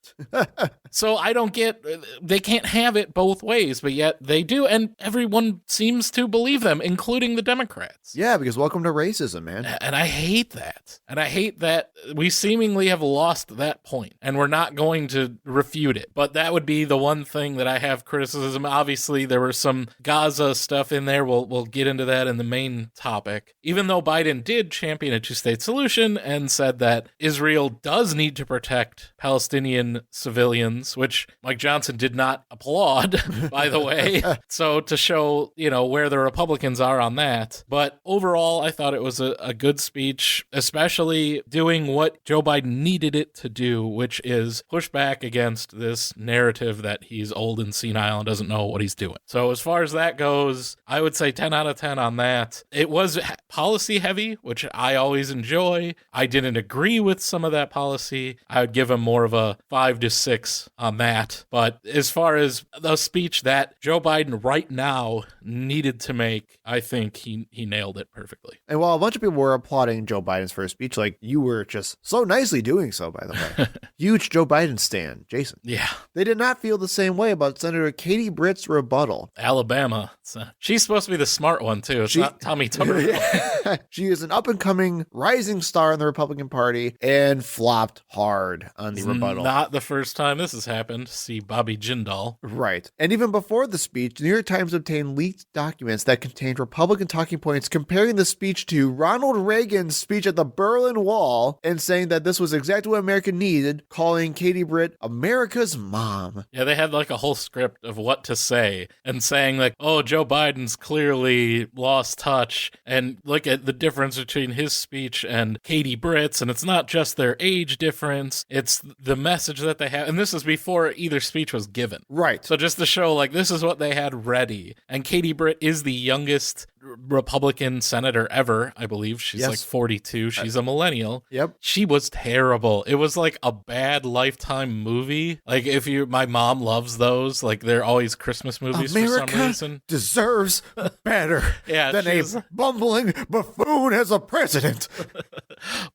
So I don't get, they can't have it both ways, but yet they do. And everyone seems to believe them, including the Democrats. Yeah, because welcome to racism, man. And I hate that. And I hate that we seemingly have lost that point and we're not going to refute it. But that would be the one thing that I have criticism. Obviously, there was some Gaza stuff in there. We'll get into that in the main topic. Even though Biden did champion a two-state solution and said that Israel does need to protect Palestinian civilians, which Mike Johnson did not applaud, by the way. So to show, where the Republicans are on that. But overall, I thought it was a good speech, especially doing what Joe Biden needed it to do, which is push back against this narrative that he's old and senile and doesn't know what he's doing. So as far as that goes, I would say 10 out of 10 on that. It was policy heavy, which I always enjoy. I didn't agree with some of that policy. I would give him more of a 5 to 6 on that. But as far as the speech that Joe Biden right now needed to make, I think he nailed it perfectly. And while a bunch of people were applauding Joe Biden's first speech, like you were just so nicely doing so, by the way. Huge Joe Biden stan, Jason. Yeah. They did not feel the same way about Senator Katie Britt's rebuttal. Alabama. She's supposed to be the smart one, too. It's not Tommy Tuberville. She is an up-and-coming rising star in the Republican Party and flopped hard on the rebuttal. Not the first time this has happened. See Bobby Jindal. Right. And even before the speech, the New York Times obtained leaked documents that contained Republican talking points comparing the speech to Ronald Reagan's speech at the Berlin Wall and saying that this was exactly what America needed, calling Katie Britt America's mom. Yeah, they had like a whole script of what to say and saying like, oh, Joe Biden's clearly lost touch, and look at the difference between his speech and Katie Britt's, and it's not just their age difference, it's the message that they have. And this is before either speech was given. Right. So just to show like this is what they had ready. And Katie Britt is the youngest Republican senator ever, I believe. She's like 42. She's a millennial. Yep. She was terrible. It was like a bad Lifetime movie. Like my mom loves those. Like they're always Christmas movies America for some reason. Deserves better than a bumbling buffoon as a president.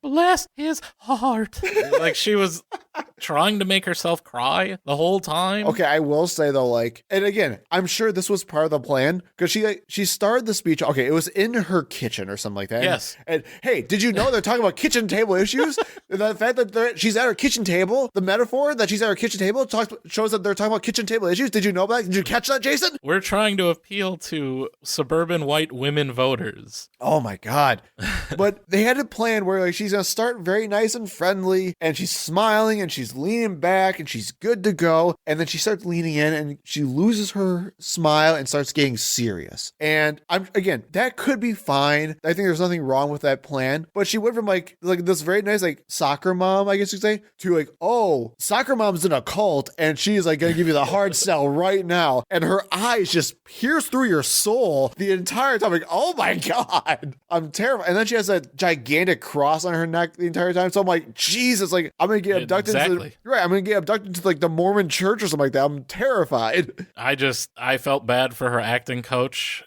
Bless his heart. Like she was trying to make herself cry the whole time. Okay, I will say though, like, and again, I'm sure this was part of the plan because she started the speech. Okay, it was in her kitchen or something like that. Yes. And hey, did you know they're talking about kitchen table issues? The fact that she's at her kitchen table, the metaphor that she's at her kitchen table shows that they're talking about kitchen table issues. Did you know that? Did you catch that, Jason? We're trying to appeal to suburban white women voters. Oh my God. But they had a plan where like she's going to start very nice and friendly and she's smiling and she's leaning back and she's good to go. And then she starts leaning in and she loses her smile and starts getting serious. And again, that could be fine. I think there's nothing wrong with that plan. But she went from like this very nice like soccer mom, I guess you'd say, to like, oh, soccer mom's in a cult and she's like going to give you the hard sell right now. And her eyes just pierce through your soul the entire time. Like, oh my God, I'm terrible. And then she has a gigantic cross on her neck the entire time. So I'm like, Jesus, like I'm going to get abducted. Exactly. I'm going to get abducted to like the Mormon church or something like that. I'm terrified. I felt bad for her acting coach.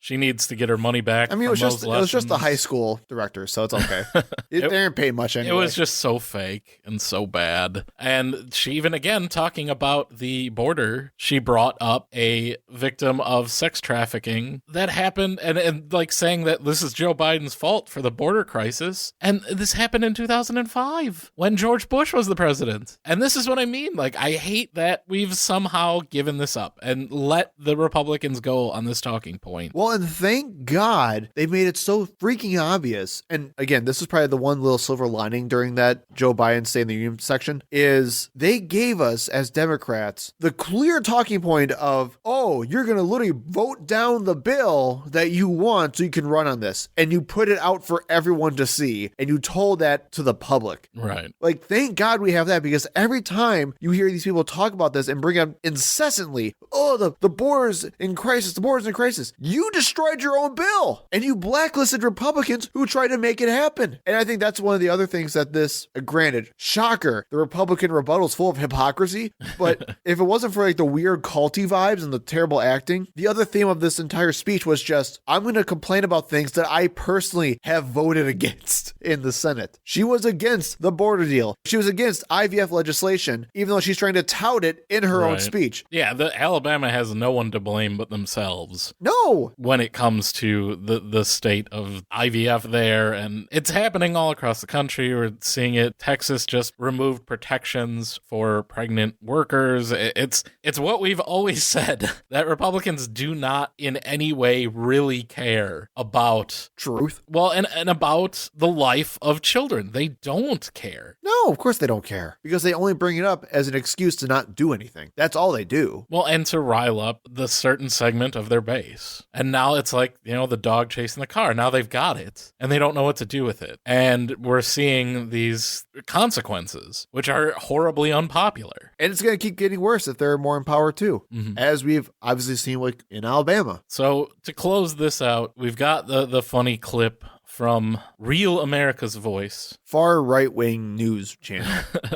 She needs to get her money back. I mean, it was just a high school director, so it's okay. They didn't pay much anyway. It was just so fake and so bad. And she even, again, talking about the border, she brought up a victim of sex trafficking that happened and like saying that this is Joe Biden's fault for the border crisis. And this happened in 2005 when George Bush was the president. And this is what I mean. Like, I hate that we've somehow given this up and let the Republicans go on this talking point. Well, and thank God they made it so freaking obvious. And again, this is probably the one little silver lining during that Joe Biden State of the Union section is they gave us as Democrats the clear talking point of, oh, you're going to literally vote down the bill that you want so you can run on this. And you put it out for everyone to see. And you told that to the public. Right. Like, thank God we have that because every time you hear these people talk about this and bring up incessantly, oh, the border's in crisis, the border's in crisis. You destroyed your own bill and you blacklisted Republicans who tried to make it happen. And I think that's one of the other things that this, granted, shocker, the Republican rebuttal is full of hypocrisy. But if it wasn't for like the weird culty vibes and the terrible acting, the other theme of this entire speech was just, I'm going to complain about things that I personally have voted against in the Senate. She was against the border deal. She was against IVF legislation, even though she's trying to tout it in her own speech. Yeah, Alabama has no one to blame but themselves. No. When it comes to the state of IVF there, and it's happening all across the country. We're seeing it. Texas just removed protections for pregnant workers. It's what we've always said, that Republicans do not in any way really care about truth. Well, and about the life of children. They don't care. No, of course they don't care because they only bring it up as an excuse to not do anything. That's all they do. Well, and to rile up the certain segment of their base. And now it's like, the dog chasing the car. Now they've got it and they don't know what to do with it. And we're seeing these consequences, which are horribly unpopular. And it's going to keep getting worse if they're more in power too, as we've obviously seen like in Alabama. So to close this out, we've got the funny clip from Real America's Voice. Far right-wing news channel.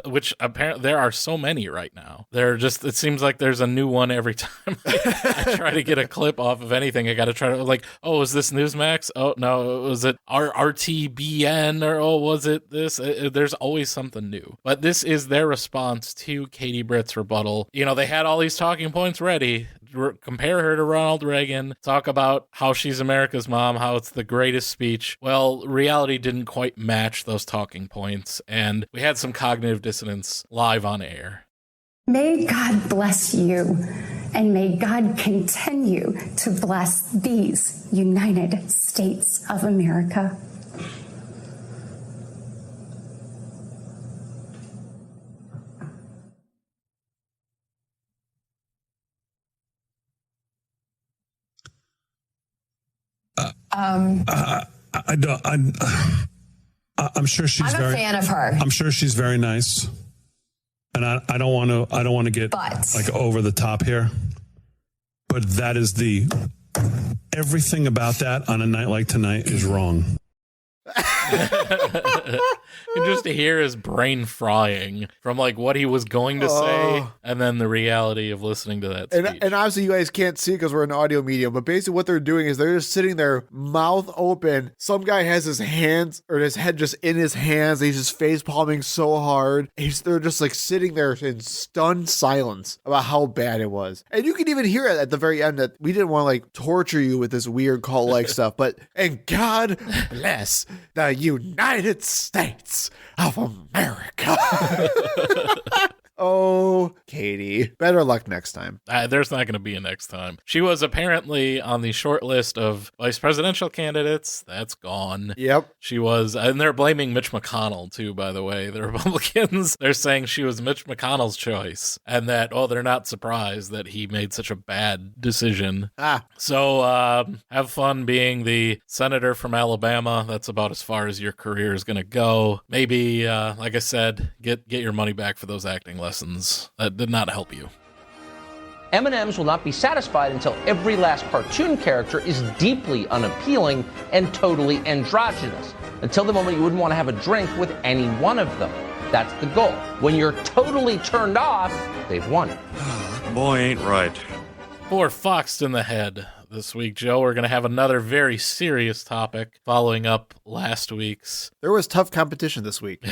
Which apparently there are so many right now. It seems like there's a new one every time I try to get a clip off of anything. I got to try to oh, is this Newsmax? Oh, no, was it RTBN? Or, oh, was it this? There's always something new. But this is their response to Katie Britt's rebuttal. They had all these talking points ready. Compare her to Ronald Reagan, talk about how she's America's mom, how it's the greatest speech. Well, reality didn't quite match those talking points, and we had some cognitive dissonance live on air. May God bless you, and may God continue to bless these United States of America. I'm sure she's I'm a fan of her. I'm sure she's very nice, and I don't want to get over the top here, but that is everything about that on a night like tonight is wrong. You just hear his brain frying from what he was going to say and then the reality of listening to that speech. And obviously you guys can't see because we're an audio medium, but basically what they're doing is they're just sitting there, mouth open. Some guy has his hands or his head just in his hands. He's just face palming so hard. They're just sitting there in stunned silence about how bad it was. And you can even hear it at the very end that we didn't want to torture you with this weird cult-like stuff, and God bless the United States of America. Oh, Katie. Better luck next time. There's not going to be a next time. She was apparently on the short list of vice presidential candidates. That's gone. Yep. She was, and they're blaming Mitch McConnell too, by the way. The Republicans, they're saying she was Mitch McConnell's choice and that, they're not surprised that he made such a bad decision. So have fun being the senator from Alabama. That's about as far as your career is going to go. Maybe, like I said, get your money back for those acting lessons. That did not help you. M&Ms will not be satisfied until every last cartoon character is deeply unappealing and totally androgynous. Until the moment you wouldn't want to have a drink with any one of them. That's the goal. When you're totally turned off, they've won. Boy, ain't right. For Foxed in the Head this week, Joe, we're going to have another very serious topic following up last week's. There was tough competition this week.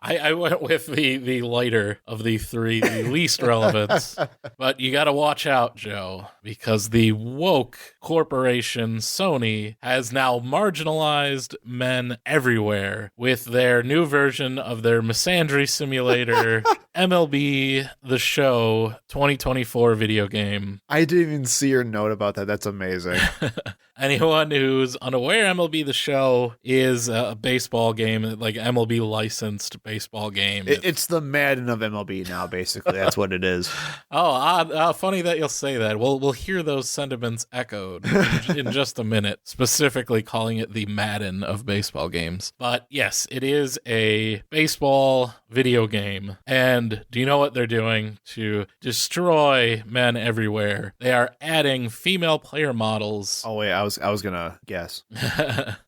I went with the lighter of the three, the least relevant. But you got to watch out, Joe, because the woke corporation Sony has now marginalized men everywhere with their new version of their misandry simulator, MLB The Show 2024 video game. I didn't even see your note about that. That's amazing. Anyone who's unaware, MLB The Show is a baseball game, like MLB licensed baseball game. It's the Madden of MLB now, basically. That's what it is. Funny that you'll say that. We'll hear those sentiments echoed in just a minute, specifically calling it the Madden of baseball games. But yes, it is a baseball video game. And do you know what they're doing to destroy men everywhere? They are adding female player models. Oh, wait, I was gonna guess.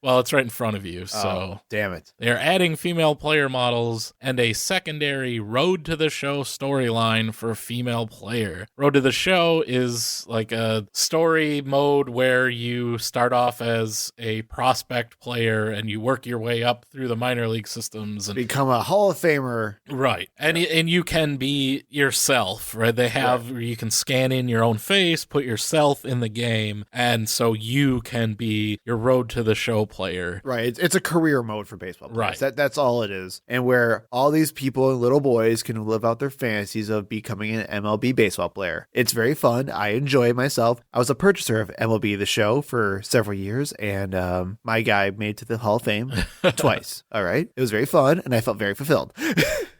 Well, it's right in front of you, so damn it. They're adding female player models and a secondary Road to the Show storyline for a female player. Road to the Show is like a story mode where you start off as a prospect player and you work your way up through the minor league systems and become a Hall of Famer. Right. And you can be yourself, right? They have where you can scan in your own face, put yourself in the game, and so you can be your Road to the Show player. Right. It's a career mode for baseball players. Right. That's all it is. And where all these people and little boys can live out their fantasies of becoming an MLB baseball player. It's very fun. I enjoy it myself. I was a purchaser of MLB The Show for several years, and my guy made it to the Hall of Fame twice. All right. It was very fun, and I felt very fulfilled.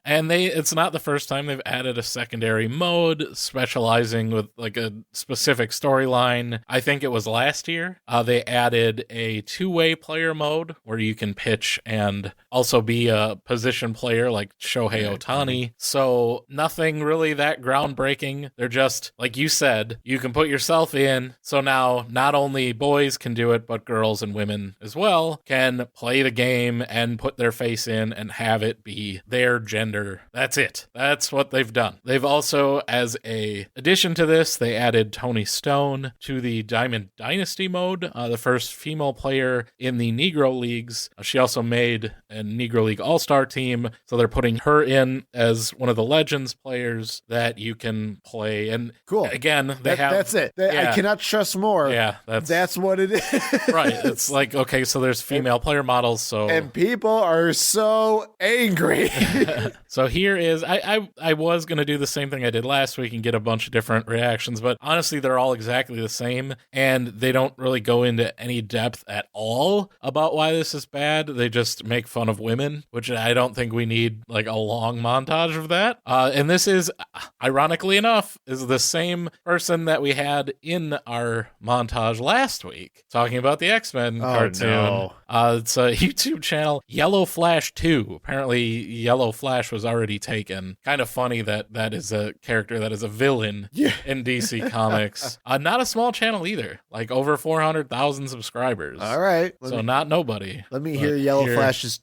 And it's not the first time they've added a secondary mode specializing with like a specific storyline. I think it was last year. They added a two-way player mode where you can pitch and also be a position player like Shohei Ohtani. So nothing really that groundbreaking. They're just, like you said, you can put yourself in. So now not only boys can do it, but girls and women as well can play the game and put their face in and have it be their gender. That's it. That's what they've done. They've also, as a addition to this, they added Toni Stone to the Diamond Dynasty mode, the first female player in the Negro Leagues. She also made a Negro League All-Star team, so they're putting her in as one of the Legends players that you can play. And cool. Again, that's it. I cannot stress more. Yeah, that's what it is. Right. It's like, okay, so there's female player models, so and people are so angry. So here is, I was going to do the same thing I did last week and get a bunch of different reactions, but honestly, they're all exactly the same, and they don't really go into any depth at all about why this is bad. They just make fun of women, which I don't think we need like a long montage of that. And this is, ironically enough, is the same person that we had in our montage last week, talking about the X-Men cartoon. No. It's a YouTube channel, Yellow Flash 2. Apparently, Yellow Flash was already taken. Kind of funny that is a character that is a villain in DC Comics. Not a small channel either. Like over 400,000 subscribers. All right. Not nobody. Let me hear Yellow Flash's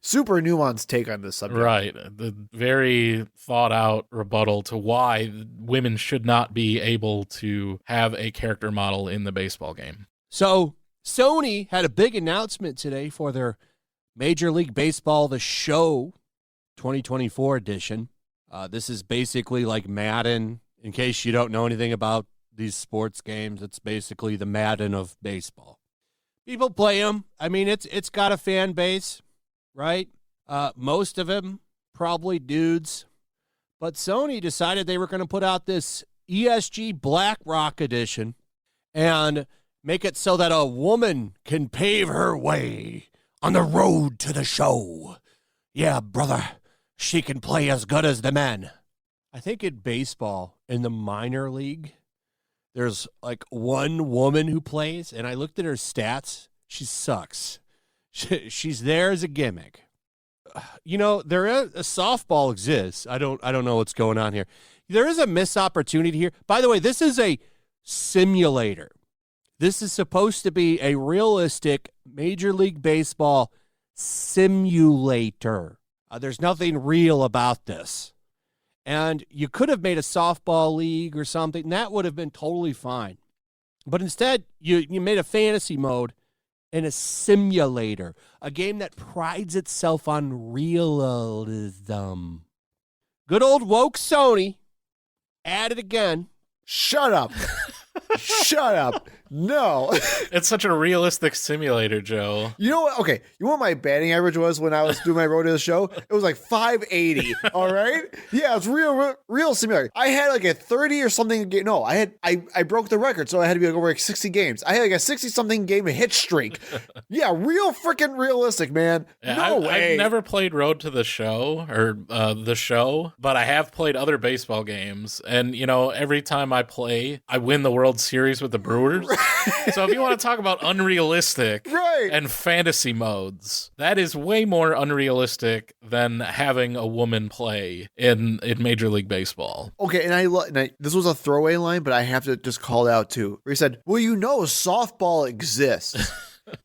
super nuanced take on this subject. Right. The very thought out rebuttal to why women should not be able to have a character model in the baseball game. So Sony had a big announcement today for their Major League Baseball The Show 2024 edition. This is basically like Madden. In case you don't know anything about these sports games, it's basically the Madden of baseball. People play them. I mean, it's got a fan base, right? Most of them probably dudes. But Sony decided they were going to put out this ESG Black Rock edition and make it so that a woman can pave her way on the road to the show. Yeah, brother, she can play as good as the men. I think in baseball, in the minor league, there's like one woman who plays, and I looked at her stats. She sucks. She's there as a gimmick. You know, a softball exists. I don't know what's going on here. There is a missed opportunity here. By the way, this is a simulator. This is supposed to be a realistic Major League Baseball simulator. There's nothing real about this. And you could have made a softball league or something. That would have been totally fine. But instead, you made a fantasy mode and a simulator, a game that prides itself on realism. Good old woke Sony, at it again. Shut up. Shut up. No. It's such a realistic simulator, Joe. You know what? Okay. You know what my batting average was when I was doing my road to the show? It was like 580. All right. Yeah, it's real simulator. I had like a 30 or something. No, I broke the record. So I had to be like over like 60 games. I had like a 60 something game hit streak. Yeah. Real freaking realistic, man. Yeah, no way. I've never played Road to the Show or the show, but I have played other baseball games. And, you know, every time I play, I win the World Series with the Brewers. So if you want to talk about unrealistic and fantasy modes, that is way more unrealistic than having a woman play in Major League Baseball. Okay, and this was a throwaway line, but I have to just call it out too. Where he said, well, you know, softball exists.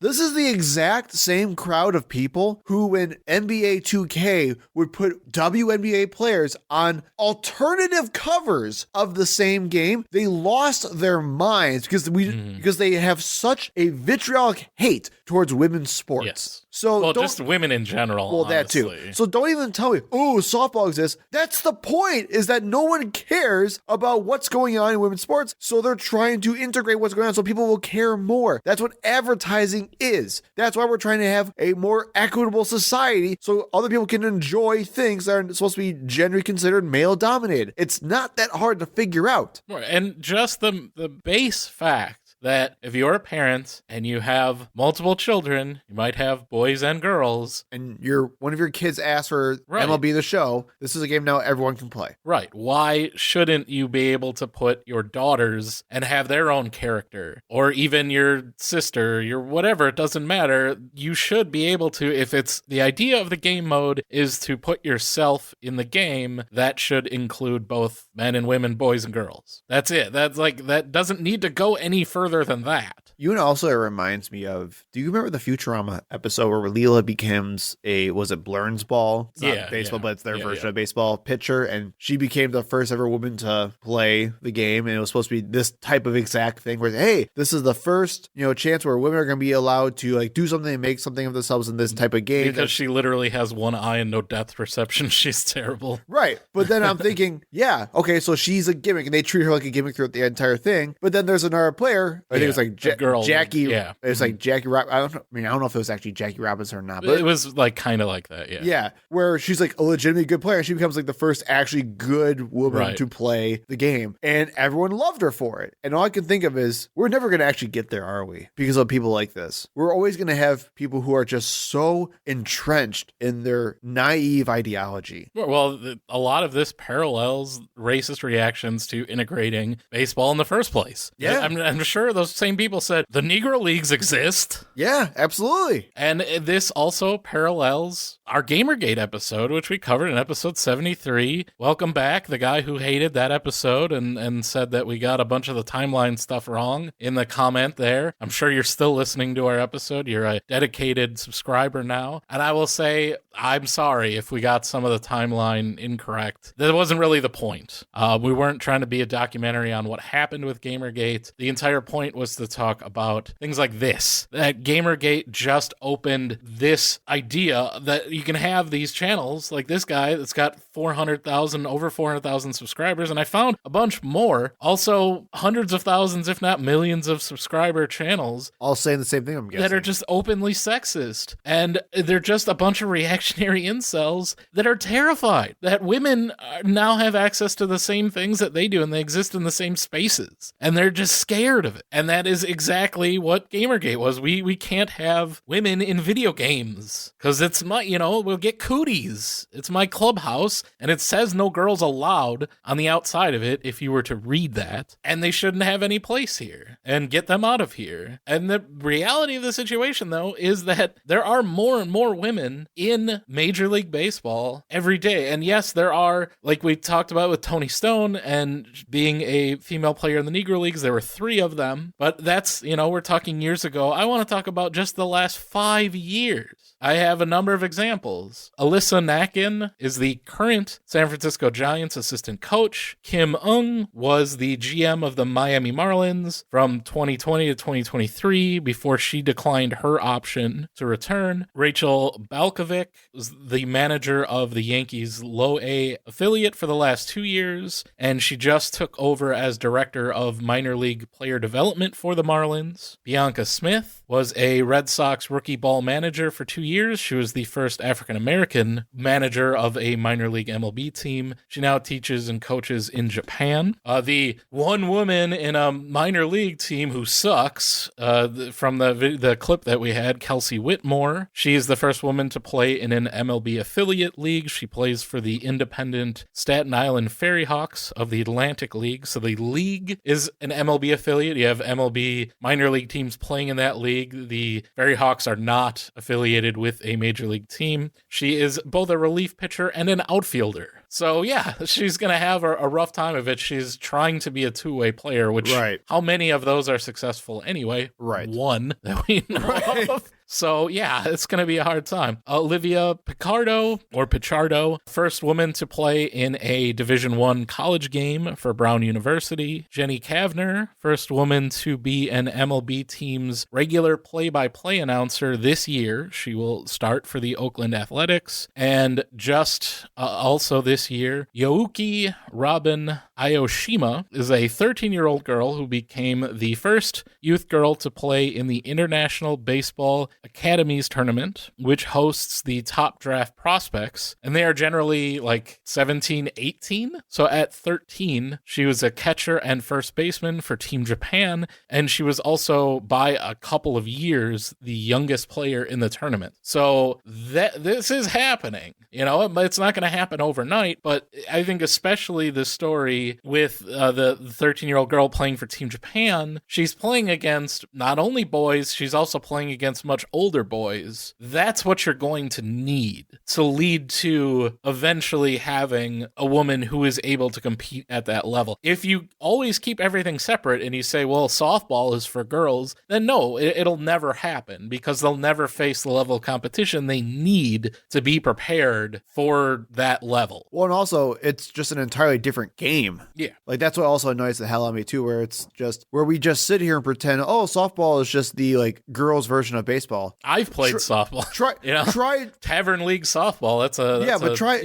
This is the exact same crowd of people who, when NBA 2K would put WNBA players on alternative covers of the same game, they lost their minds because they have such a vitriolic hate towards women's sports. Yes. So just women in general. Well, honestly. That too. So don't even tell me, oh, softball exists. That's the point, is that no one cares about what's going on in women's sports. So they're trying to integrate what's going on so people will care more. That's what advertising is. That's why we're trying to have a more equitable society so other people can enjoy things that are supposed to be generally considered male dominated. It's not that hard to figure out. And just the base fact that if you're a parent and you have multiple children, you might have boys and girls, and one of your kids asks for Right. MLB The Show, this is a game now everyone can play. Right. Why shouldn't you be able to put your daughters and have their own character? Or even your sister, your whatever, it doesn't matter. You should be able to, if it's the idea of the game mode is to put yourself in the game, that should include both men and women, boys and girls. That's it. That doesn't need to go any further than that. You know, also it reminds me of, do you remember the Futurama episode where Leela becomes was it Blurns ball? It's not baseball, but it's their version of baseball pitcher. And she became the first ever woman to play the game. And it was supposed to be this type of exact thing where, hey, this is the first, chance where women are going to be allowed to like do something and make something of themselves in this type of game. Because she literally has one eye and no depth perception. She's terrible. Right. But then I'm thinking, yeah, okay, so she's a gimmick and they treat her like a gimmick throughout the entire thing. But then there's another player, I think it's like Jackie. Yeah. It's like Jackie I don't know if it was actually Jackie Robinson or not, but it was like kind of like that. Yeah. Yeah. Where she's like a legitimately good player. And she becomes like the first actually good woman to play the game. And everyone loved her for it. And all I can think of is we're never going to actually get there, are we? Because of people like this. We're always going to have people who are just so entrenched in their naive ideology. Well, a lot of this parallels racist reactions to integrating baseball in the first place. Yeah. I'm sure those same people said the Negro Leagues exist. Yeah, absolutely. And this also parallels our Gamergate episode, which we covered in episode 73. Welcome back, the guy who hated that episode and said that we got a bunch of the timeline stuff wrong in the comment there. I'm sure you're still listening to our episode. You're a dedicated subscriber now. And I will say, I'm sorry if we got some of the timeline incorrect. That wasn't really the point. We weren't trying to be a documentary on what happened with Gamergate. The entire point was to talk about things like this. That Gamergate just opened this idea that you can have these channels like this guy that's got over 400,000 subscribers. And I found a bunch more. Also, hundreds of thousands, if not millions of subscriber channels. All saying the same thing, I'm guessing. That are just openly sexist. And they're just a bunch of reactionary incels that are terrified that women now have access to the same things that they do and they exist in the same spaces. And they're just scared of it. And that is exactly what Gamergate was. We can't have women in video games because it's my, we'll get cooties. It's my clubhouse and it says no girls allowed on the outside of it if you were to read that. And they shouldn't have any place here and get them out of here. And the reality of the situation, though, is that there are more and more women in Major League Baseball every day. And yes, there are, like we talked about with Tony Stone and being a female player in the Negro Leagues, there were 3 of them. But that's, we're talking years ago. I want to talk about just the last 5 years. I have a number of examples. Alyssa Nakin is the current San Francisco Giants assistant coach. Kim Ung was the GM of the Miami Marlins from 2020 to 2023 before she declined her option to return. Rachel Balkovic was the manager of the Yankees Low A affiliate for the last 2 years, and she just took over as director of minor league player development for the Marlins. Bianca Smith was a Red Sox rookie ball manager for 2 years. She was the first African-American manager of a minor league MLB team. She now teaches and coaches in Japan. The one woman in a minor league team who sucks, from the clip that we had, Kelsey Whitmore. She is the first woman to play in an MLB affiliate league. She plays for the independent Staten Island Ferry Hawks of the Atlantic League. So the league is an MLB affiliate. You have MLB minor league teams playing in that league. The Ferry Hawks are not affiliated with a major league team. She is both a relief pitcher and an outfielder. So yeah, she's going to have a rough time of it. She's trying to be a two-way player, which how many of those are successful anyway? Right. One that we know of. So yeah, it's going to be a hard time. Olivia Pichardo, first woman to play in a Division I college game for Brown University. Jenny Kavner, first woman to be an MLB team's regular play-by-play announcer this year. She will start for the Oakland Athletics. And just also this year, Youki Robin Ayoshima is a 13-year-old girl who became the first youth girl to play in the International Baseball Academies tournament, which hosts the top draft prospects, and they are generally like 17, 18. So at 13, she was a catcher and first baseman for Team Japan, and she was also, by a couple of years, the youngest player in the tournament. So this is happening. You know, it's not going to happen overnight, but I think especially the story with the 13-year-old girl playing for Team Japan, she's playing against not only boys, she's also playing against much older boys. That's what you're going to need to lead to eventually having a woman who is able to compete at that level. If you always keep everything separate and you say, well, softball is for girls, then no, it'll never happen because they'll never face the level of competition they need to be prepared for that level. Well, and also, it's just an entirely different game. Yeah. Like, that's what also annoys the hell out of me, too, where it's just, where we just sit here and pretend, oh, softball is just the, like, girls' version of baseball. I've played softball. Try Tavern League softball.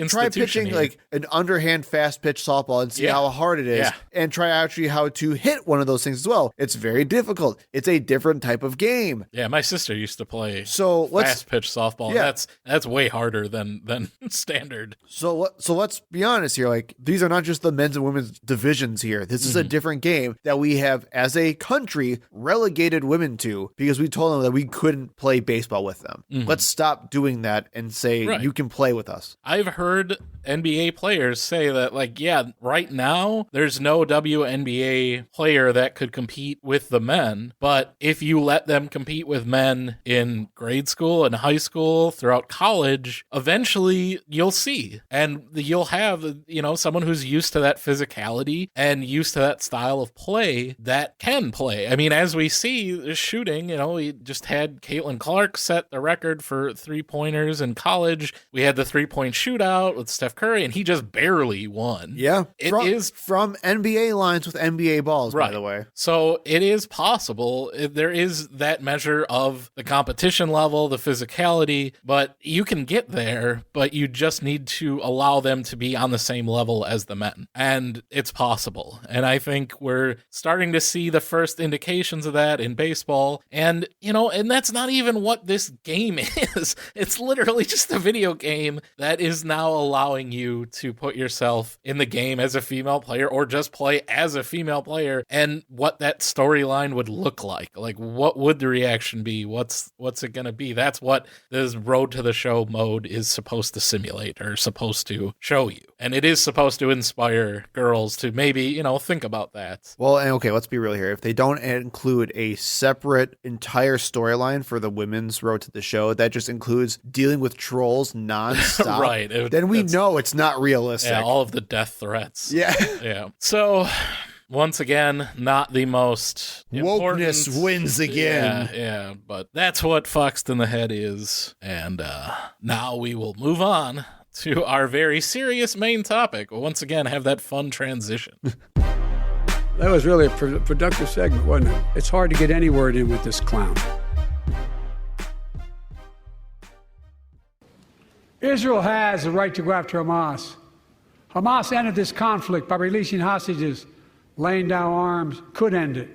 Try pitching, here. like, an underhand fast pitch softball and see how hard it is, and try actually how to hit one of those things as well. It's very difficult. It's a different type of game. Yeah, my sister used to play fast pitch softball. Yeah. That's way harder than standard. So let's be honest here. Like, these are not just the men's and women's divisions here. This is a different game that we have, as a country, relegated women to because we told them that we couldn't play baseball with them. Let's stop doing that and say you can play with us. I've heard NBA players say that, like, yeah, right now there's no WNBA player that could compete with the men, but if you let them compete with men in grade school and high school, throughout college, eventually you'll see, and you'll have, you know, someone who's used to that physicality and used to that style of play that can play. I mean, as we see shooting, you know, we just had Caitlin Clark set the record for 3-pointers in college. We had the 3-point shootout with Steph Curry, and he just barely won. Yeah. It is from NBA lines with NBA balls, by the way. So it is possible. There is that measure of the competition level, the physicality, but you can get there, but you just need to allow them to be on the same level as the men. And it's possible. And I think we're starting to see the first indications of that in baseball. And, you know, and that's not even what this game is. It's literally just a video game that is now allowing you to put yourself in the game as a female player or just play as a female player and what that storyline would look like. Like, what would the reaction be? What's it going to be? That's what this road to the show mode is supposed to simulate or supposed to show you. And it is supposed to inspire girls to maybe, you know, think about that. Well, and okay, let's be real here. If they don't include a separate entire storyline for the women's road to the show, that just includes dealing with trolls nonstop, right? Then we know it's not realistic. Yeah, all of the death threats. Yeah. Yeah. So, once again, not the most wokeness wins again. Yeah, but that's what Foxed in the Head is. And now we will move on to our very serious main topic. We'll once again have that fun transition. That was really a productive segment, wasn't it? It's hard to get any word in with this clown. Israel has the right to go after Hamas. Hamas ended this conflict by releasing hostages, laying down arms, could end it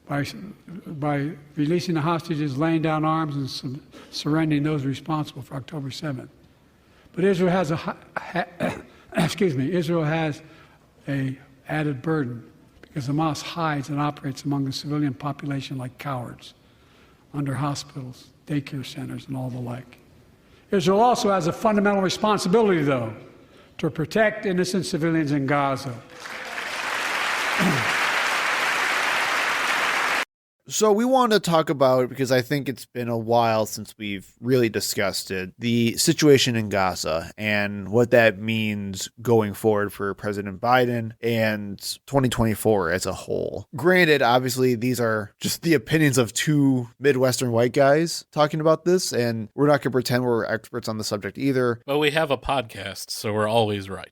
by releasing the hostages, laying down arms, and surrendering those responsible for October 7th. But Israel has Israel has a added burden because Hamas hides and operates among the civilian population like cowards, under hospitals, daycare centers, and all the like. Israel also has a fundamental responsibility, though, to protect innocent civilians in Gaza. So we want to talk about, because I think it's been a while since we've really discussed it, the situation in Gaza and what that means going forward for President Biden and 2024 as a whole. Granted, obviously, these are just the opinions of two Midwestern white guys talking about this, and we're not going to pretend we're experts on the subject either. But we have a podcast, so we're always right.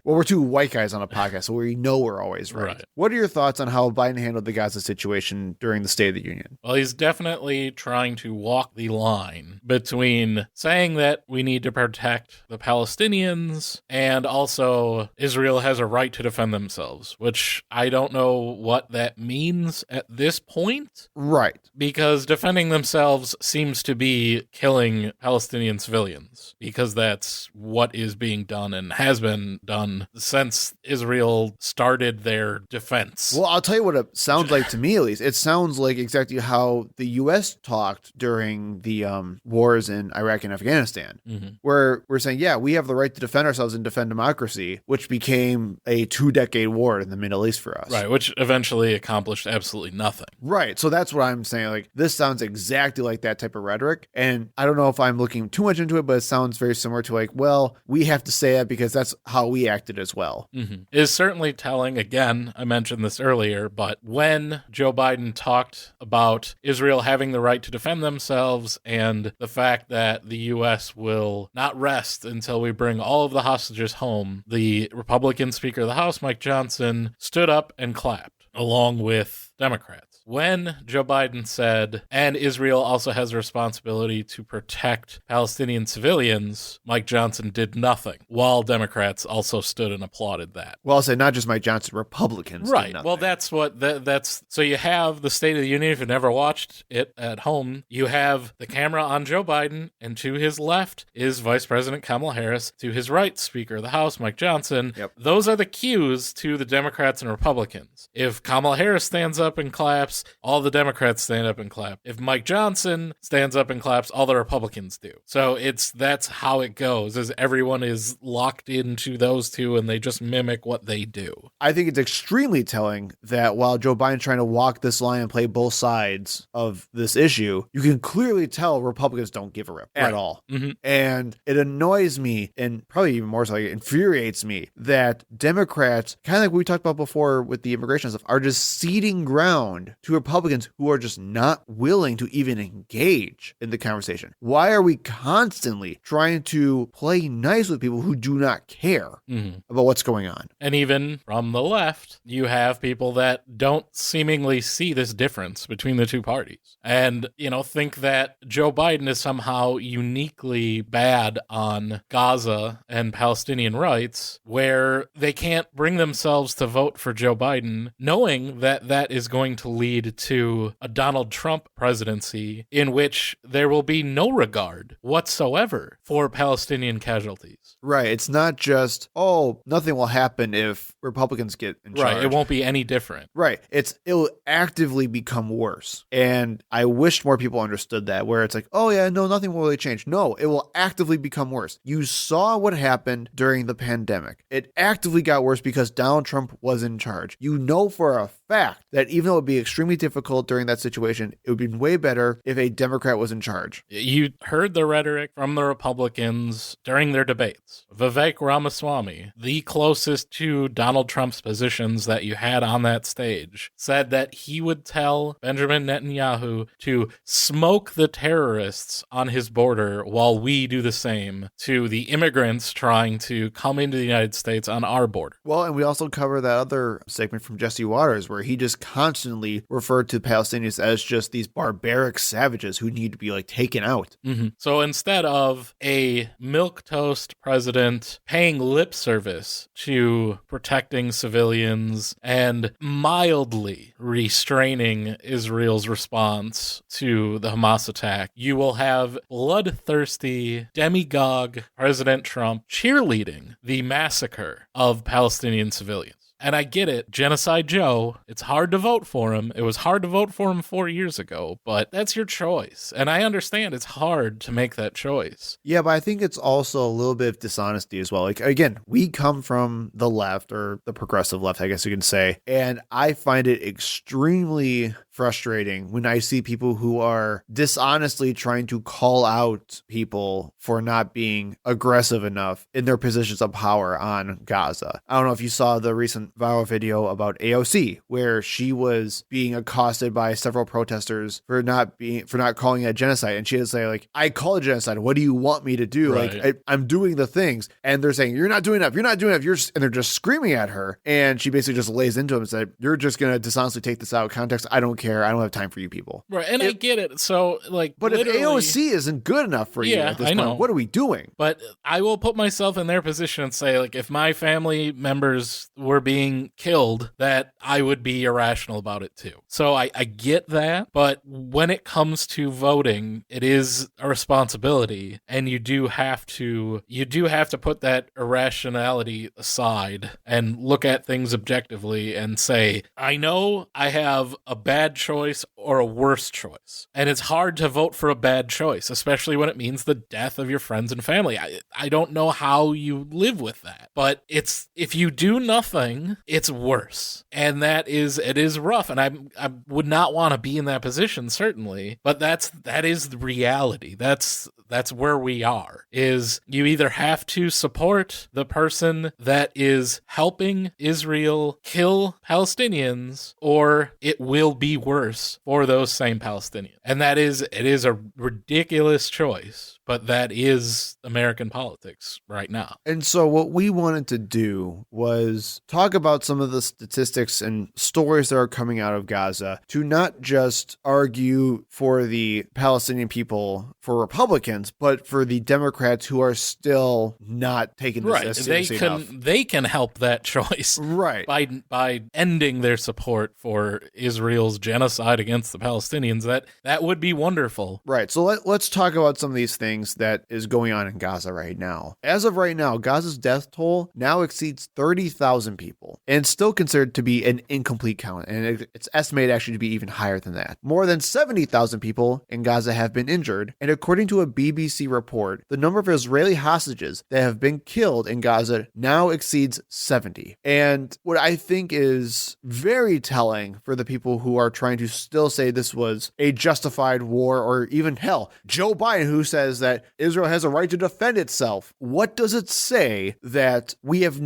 Well, we're two white guys on a podcast, so we know we're always right. What are your thoughts on how Biden handled the Gaza situation during during the State of the Union. Well, he's definitely trying to walk the line between saying that we need to protect the Palestinians and also Israel has a right to defend themselves, which I don't know what that means at this point. Right. Because defending themselves seems to be killing Palestinian civilians, because that's what is being done and has been done since Israel started their defense. Well, I'll tell you what it sounds like to me, at least. It sounds like exactly how the U.S. talked during the wars in Iraq and Afghanistan, where we're saying, yeah, we have the right to defend ourselves and defend democracy, which became a 2-decade war in the Middle East for us. Right, which eventually accomplished absolutely nothing. Right. So that's what I'm saying. Like, this sounds exactly like that type of rhetoric. And I don't know if I'm looking too much into it, but it sounds very similar to like, well, we have to say that because that's how we acted as well. Is certainly telling. Again, I mentioned this earlier, but when Joe Biden talked about Israel having the right to defend themselves and the fact that the U.S. will not rest until we bring all of the hostages home, the Republican Speaker of the House, Mike Johnson, stood up and clapped along with Democrats. When Joe Biden said, and Israel also has a responsibility to protect Palestinian civilians, Mike Johnson did nothing, while Democrats also stood and applauded that. Well, I'll say not just Mike Johnson, Republicans. Right. Well, that's what, that's, so you have the State of the Union, if you've never watched it at home, you have the camera on Joe Biden, and to his left is Vice President Kamala Harris, to his right, Speaker of the House, Mike Johnson. Yep. Those are the cues to the Democrats and Republicans. If Kamala Harris stands up and claps, all the Democrats stand up and clap. If Mike Johnson stands up and claps, all the Republicans do. So that's how it goes, is everyone is locked into those two and they just mimic what they do. I think it's extremely telling that while Joe Biden's trying to walk this line and play both sides of this issue, you can clearly tell Republicans don't give a rip at all. And it annoys me, and probably even more so, it infuriates me that Democrats, kind of like we talked about before with the immigration stuff, are just ceding ground to Republicans who are just not willing to even engage in the conversation. Why are we constantly trying to play nice with people who do not care about what's going on? And even from the left, you have people that don't seemingly see this difference between the two parties and, think that Joe Biden is somehow uniquely bad on Gaza and Palestinian rights, where they can't bring themselves to vote for Joe Biden, knowing that that is going to lead to a Donald Trump presidency in which there will be no regard whatsoever for Palestinian casualties. Right. It's not just, nothing will happen if Republicans get in charge. Right. It won't be any different. Right. It'll actively become worse. And I wish more people understood that, where it's like, nothing will really change. No, it will actively become worse. You saw what happened during the pandemic. It actively got worse because Donald Trump was in charge. You know for a fact that even though it would be extremely difficult during that situation, it would be way better if a Democrat was in charge. You heard the rhetoric from the Republicans during their debates. Vivek Ramaswamy, the closest to Donald Trump's positions that you had on that stage, said that he would tell Benjamin Netanyahu to smoke the terrorists on his border while we do the same to the immigrants trying to come into the United States on our border. Well, and we also cover that other segment from Jesse Waters where he just constantly referred to Palestinians as just these barbaric savages who need to be taken out. So instead of a milquetoast president paying lip service to protecting civilians and mildly restraining Israel's response to the Hamas attack, you will have bloodthirsty demagogue President Trump cheerleading the massacre of Palestinian civilians. And I get it, Genocide Joe, it's hard to vote for him. It was hard to vote for him 4 years ago, but that's your choice. And I understand it's hard to make that choice. Yeah, but I think it's also a little bit of dishonesty as well. Again, we come from the left, or the progressive left, I guess you can say, and I find it extremely frustrating when I see people who are dishonestly trying to call out people for not being aggressive enough in their positions of power on Gaza. I don't know if you saw the recent viral video about AOC, where she was being accosted by several protesters for not calling it a genocide, and she had to say, I call it genocide. What do you want me to do? Right. I'm doing the things, and they're saying you're not doing enough. You're not doing enough. And they're just screaming at her, and she basically just lays into him and said, "You're just gonna dishonestly take this out of context. I don't care care. I don't have time for you people. Right, and I get it. So, like, but if AOC isn't good enough for you at this point, what are we doing? But I will put myself in their position and say, like, if my family members were being killed, that I would be irrational about it too. So I get that, but when it comes to voting, it is a responsibility, and you do have to put that irrationality aside and look at things objectively and say, I know I have a bad choice or a worse choice. And it's hard to vote for a bad choice, especially when it means the death of your friends and family. I don't know how you live with that, but if you do nothing, it's worse. And it is rough. And I would not want to be in that position, certainly, but that is the reality. That's where we are, is you either have to support the person that is helping Israel kill Palestinians, or it will be worse for those same Palestinians. And it is a ridiculous choice, but that is American politics right now. And so what we wanted to do was talk about some of the statistics and stories that are coming out of Gaza, to not just argue for the Palestinian people, for Republicans, but for the Democrats who are still not taking this as seriously enough. They can help that choice, right, by ending their support for Israel's genocide against the Palestinians. That would be wonderful. Right. So let's talk about some of these things that is going on in Gaza right now. As of right now, Gaza's death toll now exceeds 30,000 people, and still considered to be an incomplete count. And it's estimated actually to be even higher than that. More than 70,000 people in Gaza have been injured, and according to a BBC report, the number of Israeli hostages that have been killed in Gaza now exceeds 70. And what I think is very telling for the people who are trying to still say this was a justified war, or even hell, Joe Biden, who says that Israel has a right to defend itself. What does it say that we have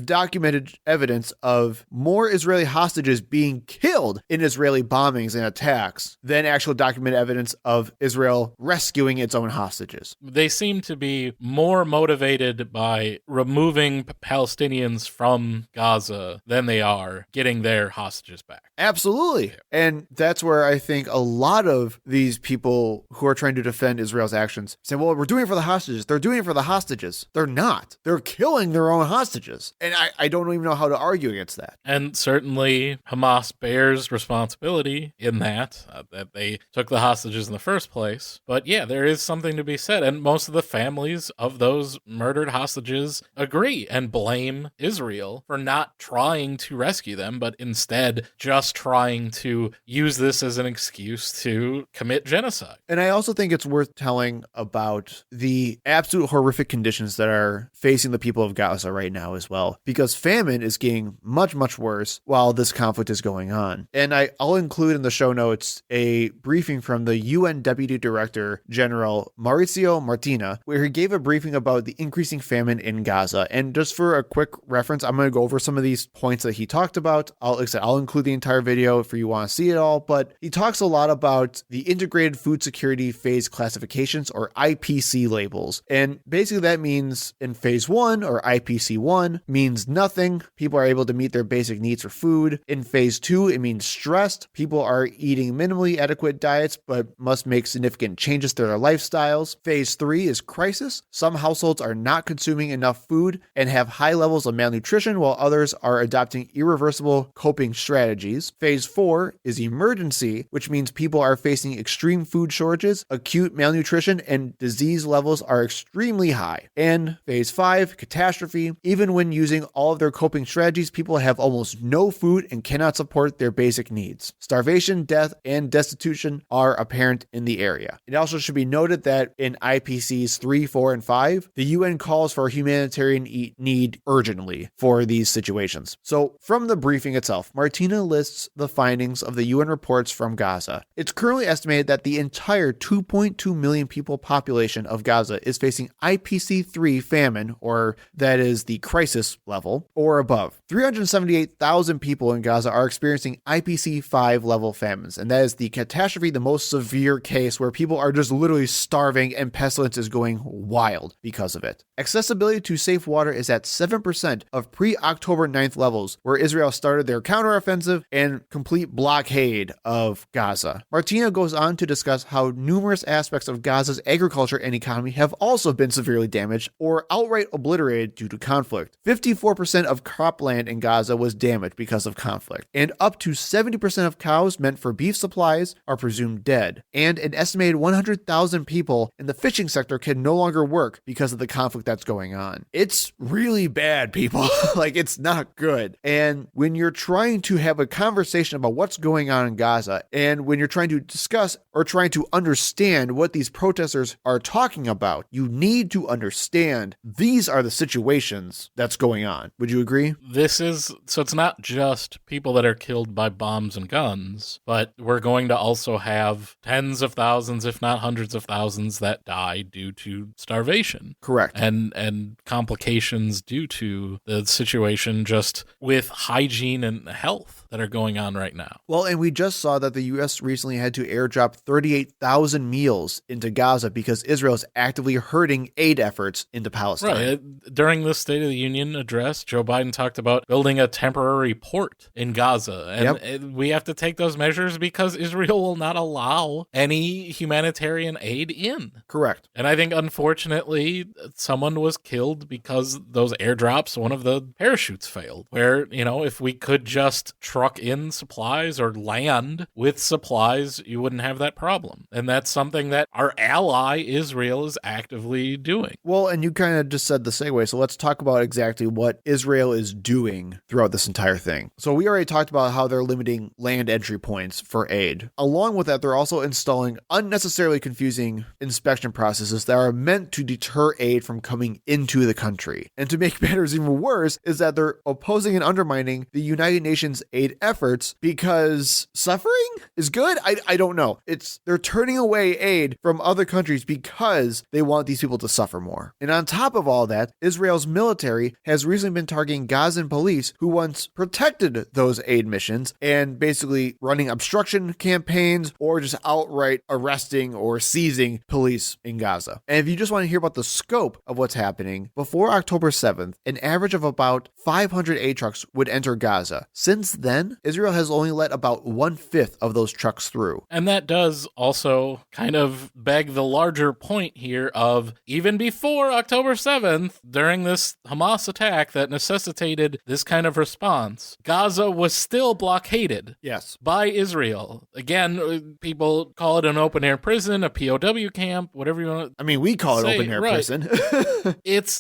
documented evidence of more Israeli hostages being killed in Israeli bombings and attacks than actual documented evidence of Israel rescuing its own hostages? They seem to be more motivated by removing Palestinians from Gaza than they are getting their hostages back. Absolutely. And that's where I think a lot of these people who are trying to defend Israel's actions say, well, we're doing it for the hostages. They're doing it for the hostages. They're not. They're killing their own hostages. And I don't even know how to argue against that. And certainly Hamas bears responsibility in that they took the hostages in the first place. But yeah, there is something to be said. And most of the families of those murdered hostages agree and blame Israel for not trying to rescue them, but instead just trying to use this as an excuse to commit genocide. And I also think it's worth telling about the absolute horrific conditions that are facing the people of Gaza right now as well, because famine is getting much, much worse while this conflict is going on. And I'll include in the show notes a briefing from the UN Deputy Director General Maurizio Martina, where he gave a briefing about the increasing famine in Gaza. And just for a quick reference, I'm going to go over some of these points that he talked about. I'll include the entire video if you want to see it all, but he talks a lot about the Integrated Food Security Phase Classifications, or IPC labels. And basically that means in phase 1, or IPC 1, means nothing. People are able to meet their basic needs for food. In phase 2, it means stressed. People are eating minimally adequate diets, but must make significant changes to their lifestyles. Phase 3 is crisis. Some households are not consuming enough food and have high levels of malnutrition, while others are adopting irreversible coping strategies. Phase 4 is emergency, which means people are facing extreme food shortages, acute malnutrition, and disease levels are extremely high. And phase 5, catastrophe. Even when using all of their coping strategies, people have almost no food and cannot support their basic needs. Starvation, death, and destitution are apparent in the area. It also should be noted that in IPCs 3, 4, and 5, the UN calls for humanitarian need urgently for these situations. So from the briefing itself, Martina lists the findings of the UN reports from Gaza. It's currently estimated that the entire 2.2 million people population of Gaza is facing IPC 3 famine, or that is the crisis level, or above. 378,000 people in Gaza are experiencing IPC 5 level famines, and that is the catastrophe, the most severe case where people are just literally starving and pestilence is going wild because of it. Accessibility to safe water is at 7% of pre-October 9th levels, where Israel started their counteroffensive and complete blockade aid of Gaza. Martina goes on to discuss how numerous aspects of Gaza's agriculture and economy have also been severely damaged or outright obliterated due to conflict. 54% of cropland in Gaza was damaged because of conflict, and up to 70% of cows meant for beef supplies are presumed dead, and an estimated 100,000 people in the fishing sector can no longer work because of the conflict that's going on. It's really bad, people. Like, it's not good. And when you're trying to have a conversation about what's going on in Gaza, and when you're trying to discuss or trying to understand what these protesters are talking about, you need to understand these are the situations that's going on. Would you agree? So it's not just people that are killed by bombs and guns, but we're going to also have tens of thousands, if not hundreds of thousands, that die due to starvation. Correct. And complications due to the situation just with hygiene and health that are going on right now. Well, and we just saw that the U.S. recently had to airdrop 38,000 meals into Gaza because Israel is actively hurting aid efforts into Palestine. Right. During the State of the Union address, Joe Biden talked about building a temporary port in Gaza. And we have to take those measures because Israel will not allow any humanitarian aid in. Correct. And I think, unfortunately, someone was killed because those airdrops, one of the parachutes failed. Where, if we could just truck in supplies or land with supplies, you wouldn't have that problem. And that's something that our ally, Israel, is actively doing. Well, and you kind of just said the segue, so let's talk about exactly what Israel is doing throughout this entire thing. So we already talked about how they're limiting land entry points for aid. Along with that, they're also installing unnecessarily confusing inspection processes that are meant to deter aid from coming into the country. And to make matters even worse is that they're opposing and undermining the United Nations aid efforts because suffering is good? I don't know. They're turning away aid from other countries because they want these people to suffer more. And on top of all that, Israel's military has recently been targeting Gazan police who once protected those aid missions and basically running obstruction campaigns or just outright arresting or seizing police in Gaza. And if you just want to hear about the scope of what's happening, before October 7th, an average of about 500 aid trucks would enter Gaza. Since then, Israel has only let about 1/5 of those trucks through. And that does also kind of beg the larger point here of even before October 7th, during this Hamas attack that necessitated this kind of response, Gaza was still blockaded. Yes. By Israel. Again, people call it an open-air prison, a POW camp, whatever you want to I mean, we call say, it open-air prison.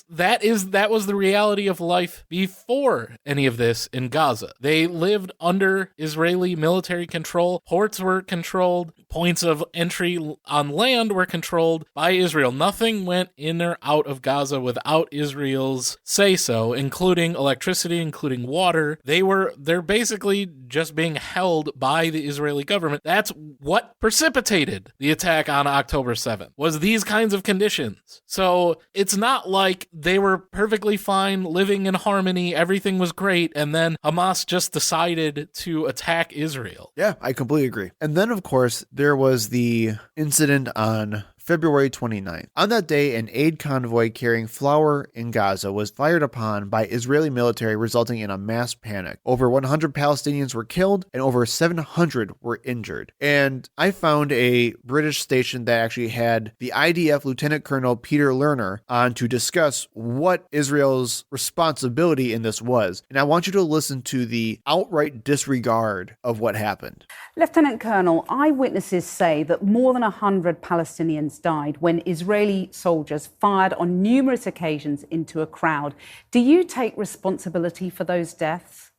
That was the reality of life before any of this in Gaza. They lived under Israeli military control. Ports were controlled. Points of entry on land were controlled by Israel. Nothing went in or out of Gaza without Israel's say-so, including electricity, including water. They're basically just being held by the Israeli government. That's what precipitated the attack on October 7th, was these kinds of conditions. So it's not like they were perfectly fine, living in harmony, everything was great, and then Hamas just decided to attack Israel. Yeah, I completely agree. And then, of course, there was the incident on February 29th. On that day, an aid convoy carrying flour in Gaza was fired upon by Israeli military, resulting in a mass panic. Over 100 Palestinians were killed and over 700 were injured. And I found a British station that actually had the IDF Lieutenant Colonel Peter Lerner on to discuss what Israel's responsibility in this was. And I want you to listen to the outright disregard of what happened. Lieutenant Colonel, eyewitnesses say that more than 100 Palestinians died when Israeli soldiers fired on numerous occasions into a crowd. Do you take responsibility for those deaths?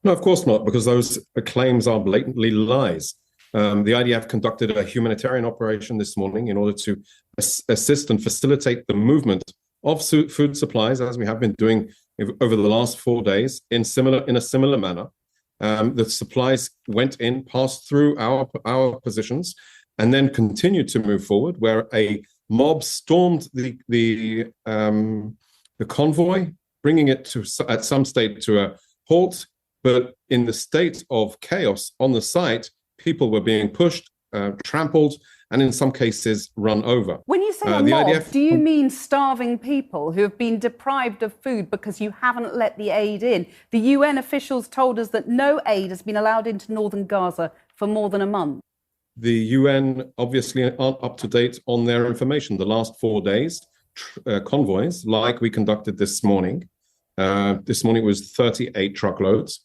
No, of course not, because those claims are blatantly lies. The IDF conducted a humanitarian operation this morning in order to assist and facilitate the movement of food supplies, as we have been doing over the last 4 days in a similar manner. The supplies went in, passed through our positions, and then continued to move forward, where a mob stormed the convoy, bringing it at some stage to a halt. But in the state of chaos on the site, people were being pushed, trampled, and in some cases run over. When you say a the mob, IDF do you mean starving people who have been deprived of food because you haven't let the aid in? The UN officials told us that no aid has been allowed into northern Gaza for more than a month. The UN obviously aren't up to date on their information. The last 4 days, convoys like we conducted this morning was 38 truckloads,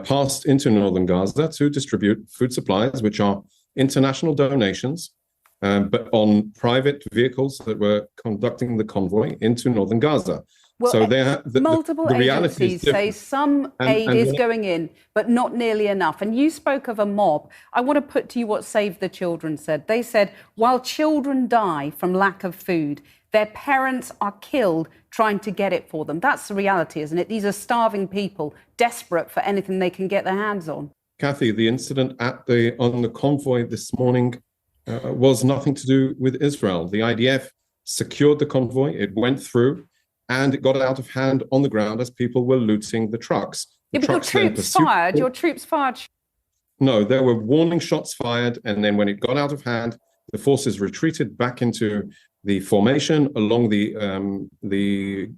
passed into northern Gaza to distribute food supplies, which are international donations, but on private vehicles that were conducting the convoy into northern Gaza. Well, so multiple agencies say some aid is and going in, but not nearly enough. And you spoke of a mob. I want to put to you what Save the Children said. They said, while children die from lack of food, their parents are killed trying to get it for them. That's the reality, isn't it? These are starving people, desperate for anything they can get their hands on. Kathy, the incident on the convoy this morning was nothing to do with Israel. The IDF secured the convoy, it went through, and it got out of hand on the ground as people were looting the trucks. Yeah, but your troops fired. No, there were warning shots fired, and then when it got out of hand, the forces retreated back into the formation along the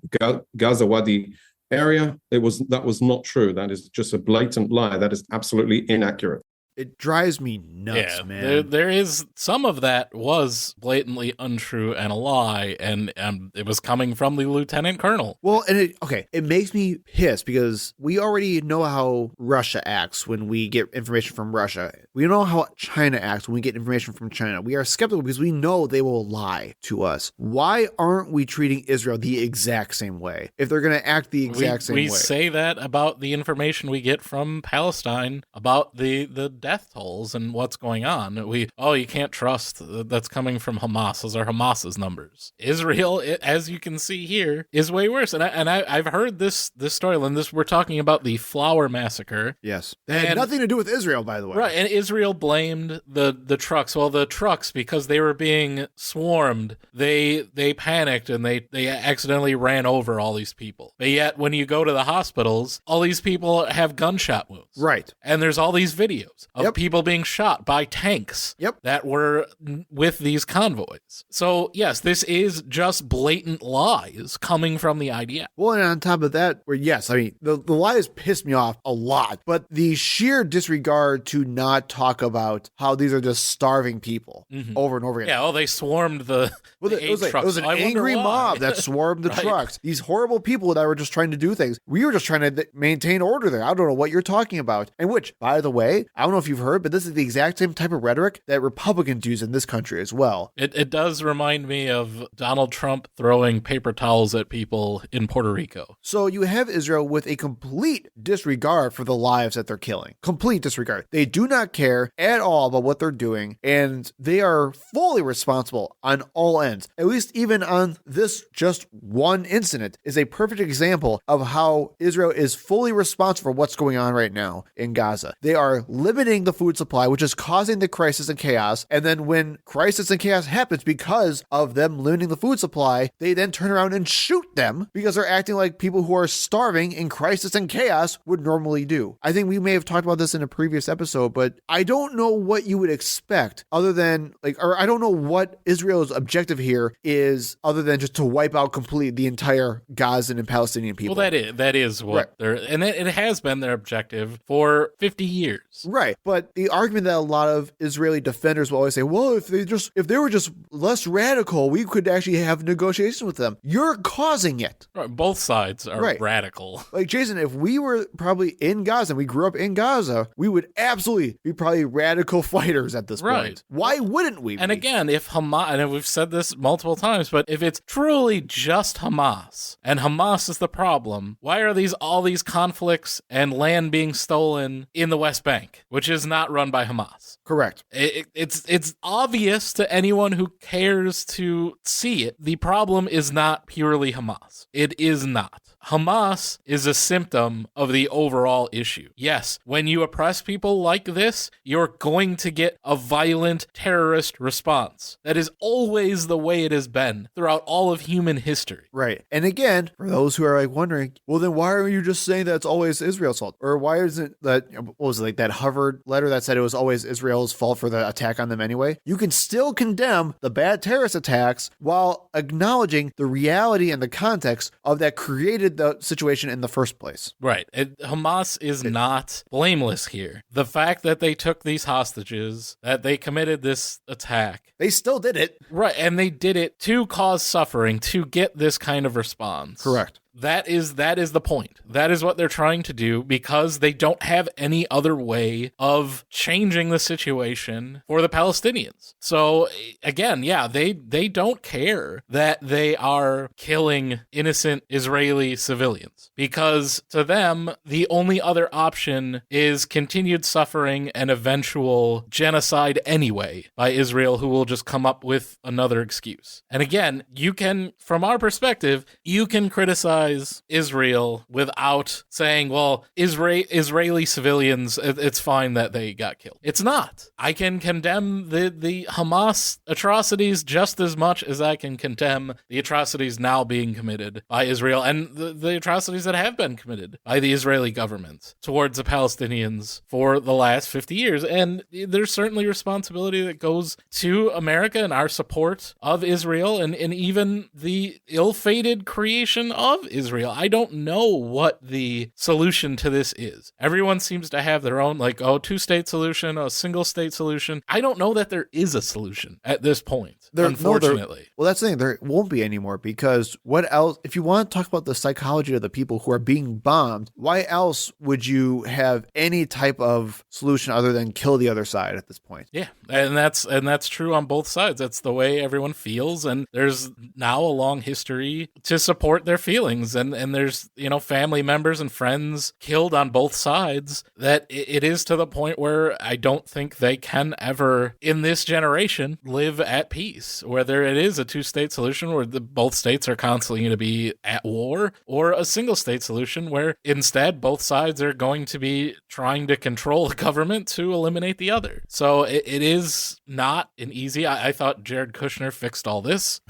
Gaza Wadi area. That was not true. That is just a blatant lie. That is absolutely inaccurate. It drives me nuts, man. There is some of that was blatantly untrue and a lie, and it was coming from the lieutenant colonel. Well, and it makes me pissed because we already know how Russia acts when we get information from Russia. We know how China acts when we get information from China. We are skeptical because we know they will lie to us. Why aren't we treating Israel the exact same way if they're going to act the exact same way? We say that about the information we get from Palestine, about the death tolls and what's going on. You can't trust that's coming from Hamas. Those are Hamas's numbers. Israel, as you can see here, is way worse. And I've heard this story, and we're talking about the Flower Massacre. Yes, it had nothing to do with Israel, by the way. Right, and Israel blamed the trucks. Well, the trucks, because they were being swarmed, they panicked and they accidentally ran over all these people. But yet, when you go to the hospitals, all these people have gunshot wounds. Right, and there's all these videos of people being shot by tanks that were with these convoys. So, yes, this is just blatant lies coming from the IDF. Well, and on top of that, the lies pissed me off a lot, but the sheer disregard to not talk about how these are just starving people over and over again. Yeah, they swarmed the trucks. It was an so angry mob that swarmed the trucks. These horrible people that were just trying to do things. We were just trying to maintain order there. I don't know what you're talking about. And which, by the way, I don't know if you've heard, but this is the exact same type of rhetoric that Republicans use in this country as well. It does remind me of Donald Trump throwing paper towels at people in Puerto Rico. So you have Israel with a complete disregard for the lives that they're killing. Complete disregard. They do not care at all about what they're doing, and they are fully responsible on all ends. At least even on this just one incident is a perfect example of how Israel is fully responsible for what's going on right now in Gaza. They are limiting the food supply, which is causing the crisis and chaos. And then when crisis and chaos happens because of them limiting the food supply, they then turn around and shoot them because they're acting like people who are starving in crisis and chaos would normally do. I think we may have talked about this in a previous episode, but I don't know what you would expect other than I don't know what Israel's objective here is other than just to wipe out completely the entire Gazan and Palestinian people. Well, that is what it has been their objective for 50 years. Right. But the argument that a lot of Israeli defenders will always say, well, if they were just less radical, we could actually have negotiations with them. You're causing it. Right. Both sides are radical. Like, Jason, if we were probably in Gaza and we grew up in Gaza, we would absolutely be probably radical fighters at this point. Why wouldn't we be? And again, if Hamas, and we've said this multiple times, but if it's truly just Hamas and Hamas is the problem, why are all these conflicts and land being stolen in the West Bank, which is not run by Hamas? Correct. It's obvious to anyone who cares to see it. The problem is not purely Hamas. It is not. Hamas is a symptom of the overall issue. Yes, when you oppress people like this, you're going to get a violent terrorist response. That is always the way it has been throughout all of human history. Right. And again, for those who are like wondering, well, then why are you just saying that it's always Israel's fault? Or why isn't that, what was it, like that Harvard letter that said it was always Israel's fault for the attack on them anyway? You can still condemn the bad terrorist attacks while acknowledging the reality and the context of that created the situation in the first place. Right. Hamas is not blameless here. The fact that they took these hostages, that they committed this attack. They still did it. Right. And they did it to cause suffering, to get this kind of response. Correct. That is the point. That is what they're trying to do because they don't have any other way of changing the situation for the Palestinians. So again, yeah, they don't care that they are killing innocent Israeli civilians because to them, the only other option is continued suffering and eventual genocide anyway by Israel, who will just come up with another excuse. And again, you can, from our perspective, you can criticize Israel without saying, well, Israeli civilians, it's fine that they got killed. It's not. I can condemn the Hamas atrocities just as much as I can condemn the atrocities now being committed by Israel and the atrocities that have been committed by the Israeli government towards the Palestinians for the last 50 years. And there's certainly responsibility that goes to America and our support of Israel and even the ill-fated creation of Israel. I don't know what the solution to this is. Everyone seems to have their own, like, two-state solution, a single-state solution. I don't know that there is a solution at this point, unfortunately. Well, that's the thing. There won't be anymore because what else? If you want to talk about the psychology of the people who are being bombed, why else would you have any type of solution other than kill the other side at this point? Yeah, and that's true on both sides. That's the way everyone feels, and there's now a long history to support their feelings, and there's, family members and friends killed on both sides, that it is to the point where I don't think they can ever, in this generation, live at peace, whether it is a two-state solution where both states are constantly going to be at war, or a single-state solution where instead both sides are going to be trying to control the government to eliminate the other. So it is not an easy, I thought Jared Kushner fixed all this,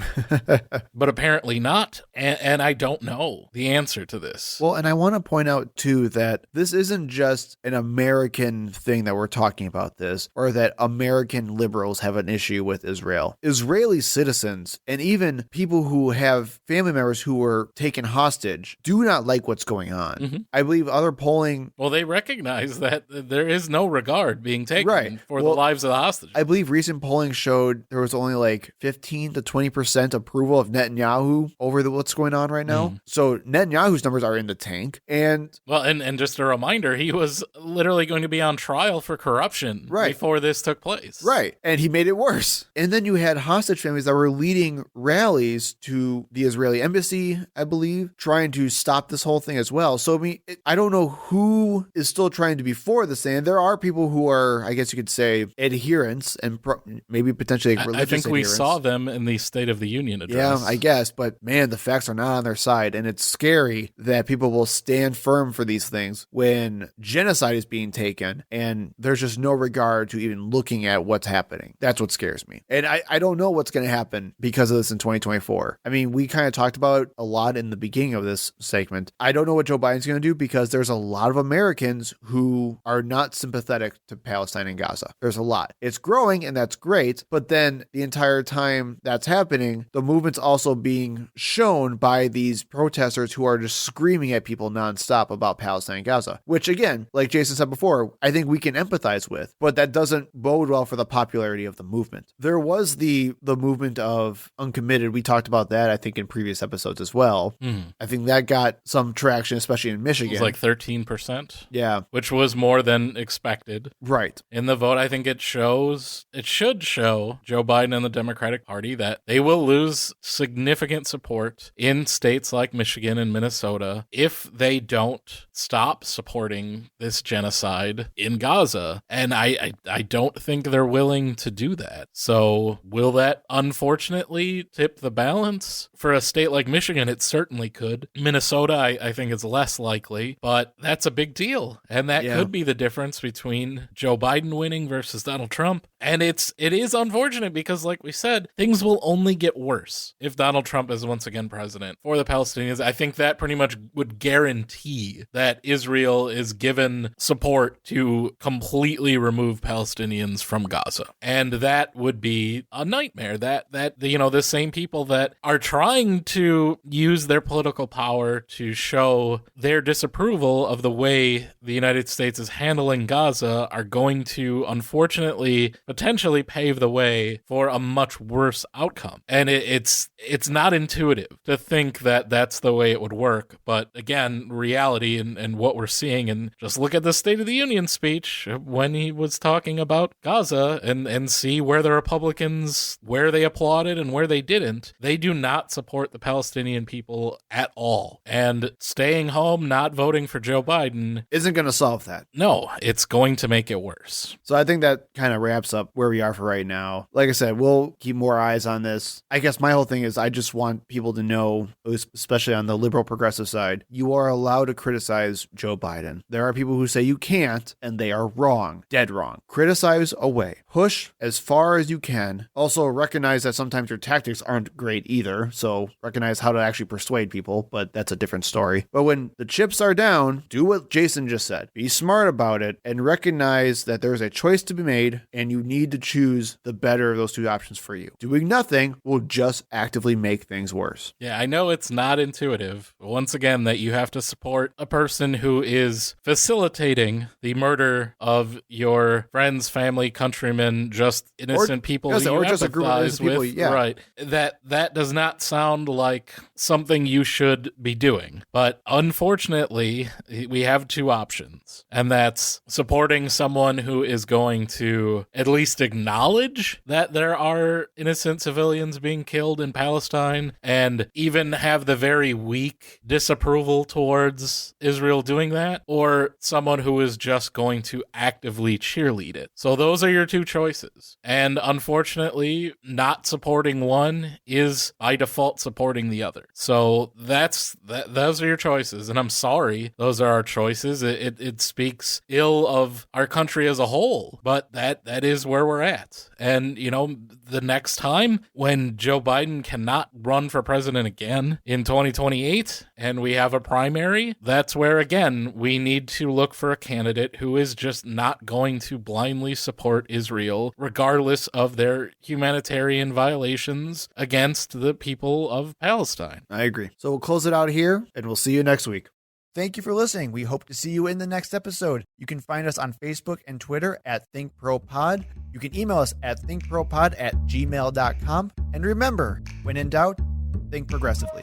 but apparently not, and I don't know the answer to this. Well, and I want to point out too that this isn't just an American thing that we're talking about this, or that American liberals have an issue with Israel. Israeli citizens and even people who have family members who were taken hostage do not like what's going on. Mm-hmm. I believe other polling... Well, they recognize that there is no regard being taken for the lives of the hostages. I believe recent polling showed there was only like 15 to 20% approval of Netanyahu over what's going on right now. Mm. So Netanyahu's numbers are in the tank. And just a reminder, he was literally going to be on trial for corruption before this took place. Right. And he made it worse. And then you had hostage families that were leading rallies to the Israeli embassy, I believe, trying to stop this whole thing as well. So, I mean, I don't know who is still trying to be for this thing. There are people who are, I guess you could say, adherents and maybe potentially religious I think we adherents. saw them in the State of the Union address. Yeah, I guess. But man, the facts are not on their side. And it's scary that people will stand firm for these things when genocide is being taken and there's just no regard to even looking at what's happening. That's what scares me. And I don't know what's going to happen because of this in 2024. I mean, we kind of talked about a lot in the beginning of this segment. I don't know what Joe Biden's going to do because there's a lot of Americans who are not sympathetic to Palestine and Gaza. There's a lot. It's growing and that's great. But then the entire time that's happening, the movement's also being shown by these protesters who are just screaming at people nonstop about Palestine and Gaza, which again, like Jason said before, I think we can empathize with, but that doesn't bode well for the popularity of the movement. There was the movement of uncommitted. We talked about that, I think, in previous episodes as well. I think that got some traction, especially in Michigan. It was like 13%. Yeah. Which was more than expected. Right. In the vote, I think it should show Joe Biden and the Democratic Party that they will lose significant support in states like Michigan and Minnesota if they don't stop supporting this genocide in Gaza. And I don't think they're willing to do that. So will that unfortunately tip the balance? For a state like Michigan, it certainly could. Minnesota, I think it's less likely, but that's a big deal. And that could be the difference between Joe Biden winning versus Donald Trump. And it is unfortunate because, like we said, things will only get worse if Donald Trump is once again president. For the Palestinians, I think that pretty much would guarantee that Israel is given support to completely remove Palestinians from Gaza. And that would be a nightmare. That the same people that are trying to use their political power to show their disapproval of the way the United States is handling Gaza are going to, unfortunately, potentially pave the way for a much worse outcome. And it's not intuitive to think that that's the way it would work. But again, reality and what we're seeing, and just look at the State of the Union speech when he was talking about Gaza and see where the Republicans, where they applauded and where they didn't. They do not support the Palestinian people at all. And staying home, not voting for Joe Biden isn't going to solve that. No, it's going to make it worse. So I think that kind of wraps up where we are for right now. Like I said, we'll keep more eyes on this. I guess my whole thing is I just want people to know, especially on the liberal progressive side, you are allowed to criticize Joe Biden. There are people who say you can't, and they are wrong, dead wrong. Criticize away. Push as far as you can. Also recognize that sometimes your tactics aren't great either. So recognize how to actually persuade people, but that's a different story. But when the chips are down, do what Jason just said. Be smart about it and recognize that there's a choice to be made and you need to choose the better of those two options for you. Doing nothing will just actively make things worse. Yeah, I know it's not intuitive. Once again, that you have to support a person who is facilitating the murder of your friends, family, countrymen, just innocent people who you just a group of innocent people, with. Right. That does not sound like something you should be doing. But unfortunately, we have two options. And that's supporting someone who is going to at least acknowledge that there are innocent civilians being killed in Palestine and even have the very weak disapproval towards Israel doing that, or someone who is just going to actively cheerlead it. So those are your two choices. And unfortunately, not supporting one is by default supporting the other. So those are your choices. And I'm sorry, those are our choices. It speaks ill of our country as a whole, but that is where we're at. And, the next time when Joe Biden cannot run for president again in 2028 and we have a primary, that's where, again, we need to look for a candidate who is just not going to blindly support Israel, regardless of their humanitarian violations against the people of Palestine. I agree. So we'll close it out here and we'll see you next week. Thank you for listening. We hope to see you in the next episode. You can find us on Facebook and Twitter at ThinkProPod. You can email us at thinkpropod@gmail.com. And remember, when in doubt, think progressively.